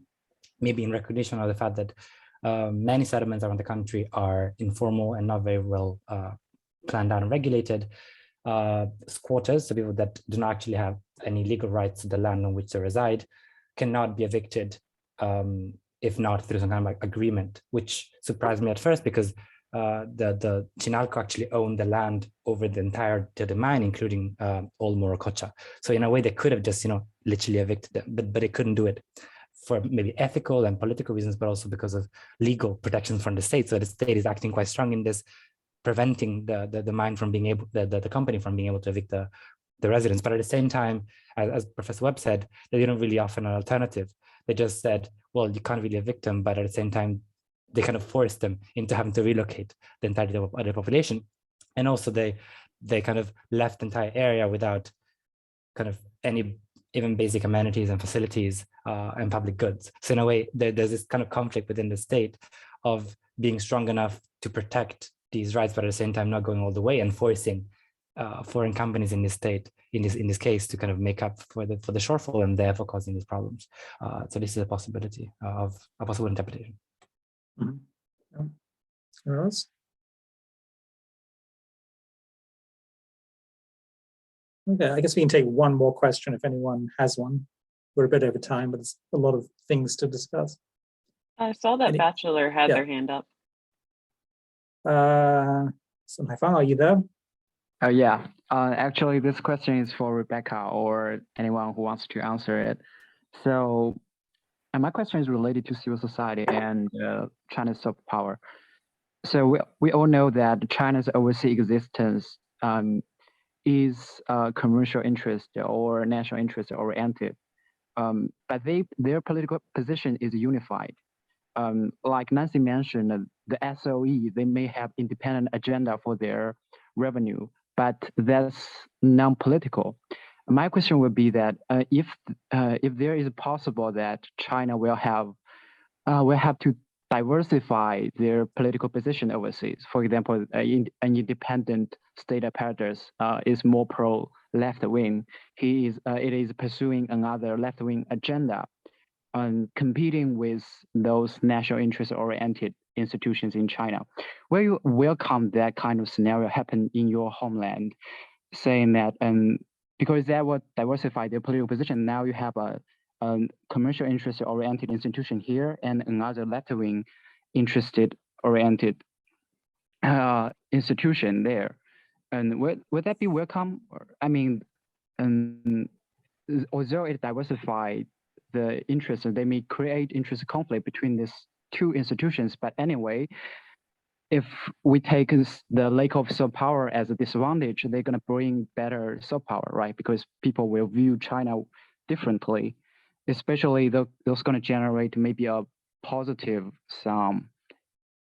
maybe in recognition of the fact that many settlements around the country are informal and not very well planned out and regulated. Squatters, so people that do not actually have any legal rights to the land on which they reside, cannot be evicted if not through some kind of like agreement, which surprised me at first because the Chinalco actually owned the land over the entire to the mine, including all Morococha. So in a way, they could have just literally evicted them, but they couldn't do it for maybe ethical and political reasons, but also because of legal protections from the state. So the state is acting quite strong in this, preventing the mine from being able, the company from being able to evict the residents. But at the same time, as Professor Webb said, they didn't really offer an alternative. They just said, well, you can't really evict them, but at the same time, they kind of forced them into having to relocate the entirety of the population. And also they kind of left the entire area without kind of any even basic amenities and facilities and public goods. So in a way, there's this kind of conflict within the state of being strong enough to protect these rights, but at the same time not going all the way and forcing foreign companies in this state, in this case, to kind of make up for the shortfall and therefore causing these problems. So this is a possibility of a possible interpretation. Mm-hmm. Anyone else? Okay, I guess we can take one more question if anyone has one. We're a bit over time, but it's a lot of things to discuss. I saw that Bachelor had their hand up. So Haifang, are you there? Yeah, actually this question is for Rebecca or anyone who wants to answer it. So, and my question is related to civil society and China's soft power. So we all know that China's overseas existence is commercial interest or national interest oriented, but their political position is unified. Like Nancy mentioned, the SOE, they may have independent agenda for their revenue, but that's non-political. My question would be that if there is possible that China will have to diversify their political position overseas. For example, an independent state apparatus is more pro left wing. It is pursuing another left wing agenda, competing with those national interest oriented institutions in China. Will you welcome that kind of scenario happen in your homeland, saying that because that would diversify their political position, now you have a commercial interest oriented institution here and another left wing interested oriented institution there, and would that be welcome? I mean, although it diversified the interest, they may create interest conflict between these two institutions, but anyway, if we take the lack of soft power as a disadvantage, they're going to bring better soft power, right? Because people will view China differently, especially those going to generate maybe a positive some,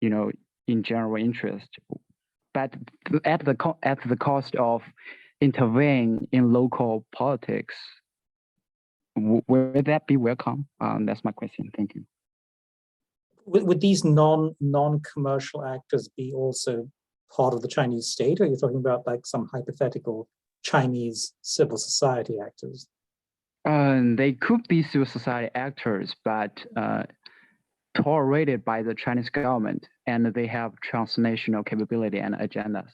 in general interest, but at the cost of intervening in local politics. Would that be welcome? That's my question. Thank you. Would these non-commercial actors be also part of the Chinese state, or are you talking about like some hypothetical Chinese civil society actors? They could be civil society actors, but tolerated by the Chinese government, and they have transnational capability and agendas.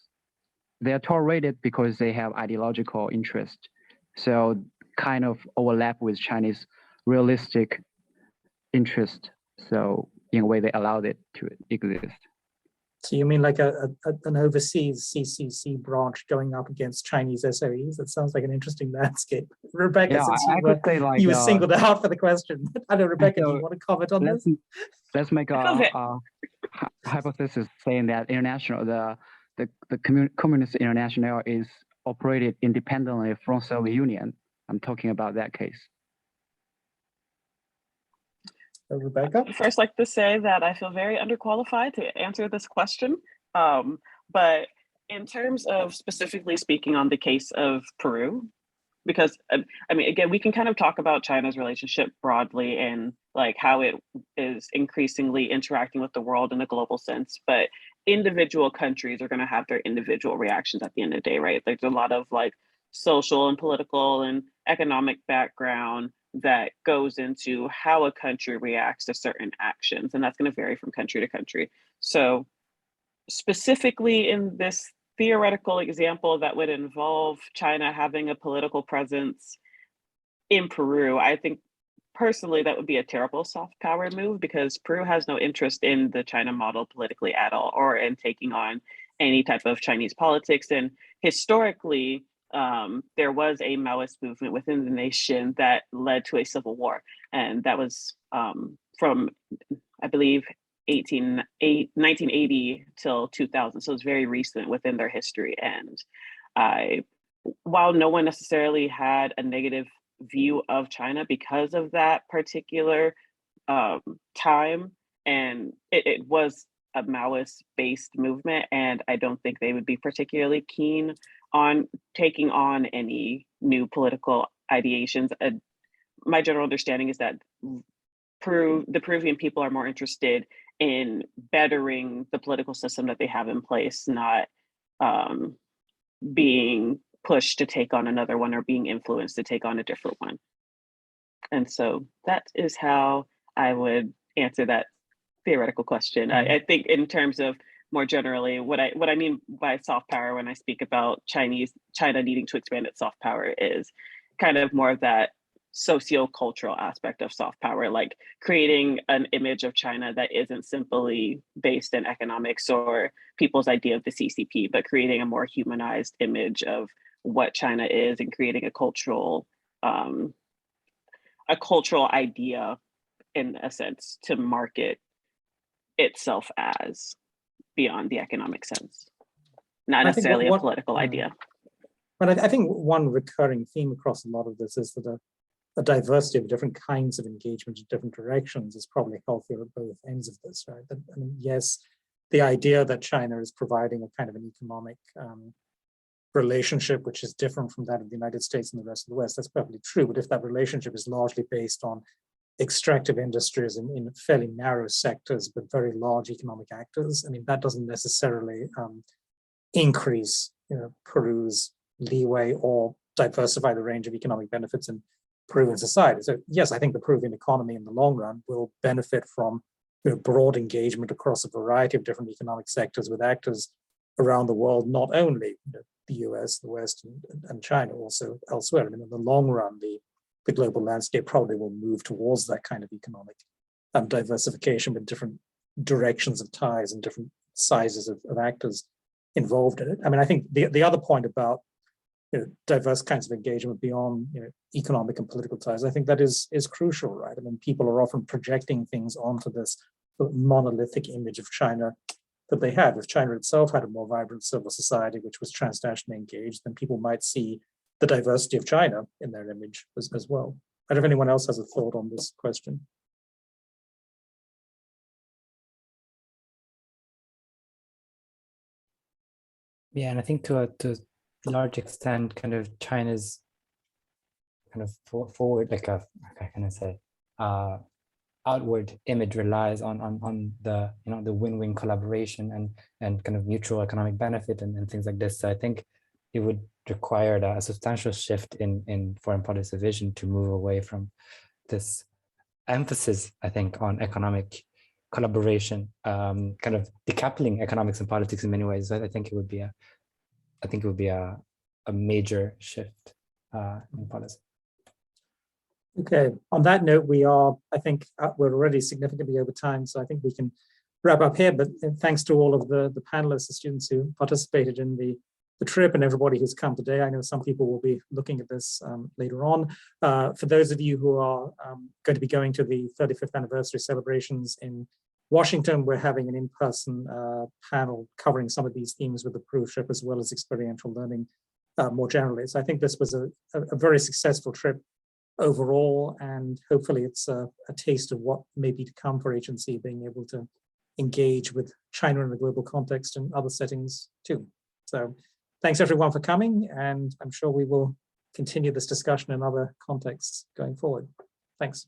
They are tolerated because they have ideological interest, so kind of overlap with Chinese realistic interest. So in a way, they allowed it to exist. So you mean like an overseas CCC branch going up against Chinese SOEs? That sounds like an interesting landscape. Rebecca, yeah, since you were singled out for the question. I know, Rebecca, do you want to comment on this? Let's make a hypothesis saying that the Communist International is operated independently from Soviet Union. I'm talking about that case. Rebecca? I'd first like to say that I feel very underqualified to answer this question. But in terms of specifically speaking on the case of Peru, because I mean, again, we can kind of talk about China's relationship broadly and like how it is increasingly interacting with the world in a global sense, but individual countries are going to have their individual reactions at the end of the day, right? There's a lot of like social and political and economic background that goes into how a country reacts to certain actions, and that's going to vary from country to country. So specifically in this theoretical example that would involve China having a political presence in Peru, I think personally that would be a terrible soft power move, because Peru has no interest in the China model politically at all, or in taking on any type of Chinese politics. And historically, there was a Maoist movement within the nation that led to a civil war. And that was from, I believe, 1980 till 2000. So it's very recent within their history. And while no one necessarily had a negative view of China because of that particular time, and it was a Maoist-based movement, and I don't think they would be particularly keen on taking on any new political ideations. My general understanding is that the Peruvian people are more interested in bettering the political system that they have in place, not being pushed to take on another one or being influenced to take on a different one. And so that is how I would answer that theoretical question. I think in terms of more generally, what I mean by soft power when I speak about China needing to expand its soft power is kind of more of that socio-cultural aspect of soft power, like creating an image of China that isn't simply based in economics or people's idea of the CCP, but creating a more humanized image of what China is, and creating a cultural idea, in a sense, to market itself as beyond the economic sense, not necessarily a political idea. But I think one recurring theme across a lot of this is that a diversity of different kinds of engagement in different directions is probably healthier at both ends of this, right? I mean, yes, the idea that China is providing a kind of an economic relationship which is different from that of the United States and the rest of the West, that's perfectly true. But if that relationship is largely based on extractive industries in fairly narrow sectors, but very large economic actors, I mean, that doesn't necessarily increase Peru's leeway or diversify the range of economic benefits in Peruvian society. So yes, I think the Peruvian economy in the long run will benefit from broad engagement across a variety of different economic sectors with actors around the world, not only the US, the West, and China, also elsewhere. I mean, in the long run, the global landscape probably will move towards that kind of economic diversification with different directions of ties and different sizes of actors involved in it. I mean, I think the other point about diverse kinds of engagement beyond economic and political ties, I think that is crucial, right? I mean, people are often projecting things onto this monolithic image of China that they had. If China itself had a more vibrant civil society, which was transnationally engaged, then people might see the diversity of China in their image as well. I don't know if anyone else has a thought on this question. Yeah, and I think to a large extent, kind of China's kind of forward, like a, how can I say, outward image relies on the the win-win collaboration and kind of mutual economic benefit and things like this. So I think it would require a substantial shift in foreign policy vision to move away from this emphasis, I think, on economic collaboration, kind of decoupling economics and politics in many ways. I think it would be a major shift in policy. Okay, on that note, I think we're already significantly over time, so I think we can wrap up here, but thanks to all of the panelists, the students who participated in the trip and everybody who's come today. I know some people will be looking at this later on. For those of you who are going to be going to the 35th anniversary celebrations in Washington, we're having an in-person panel covering some of these themes with the Peru trip, as well as experiential learning more generally. So I think this was a very successful trip overall, and hopefully it's a taste of what may be to come for HNC, being able to engage with China in the global context and other settings too. So thanks everyone for coming, and I'm sure we will continue this discussion in other contexts going forward. Thanks.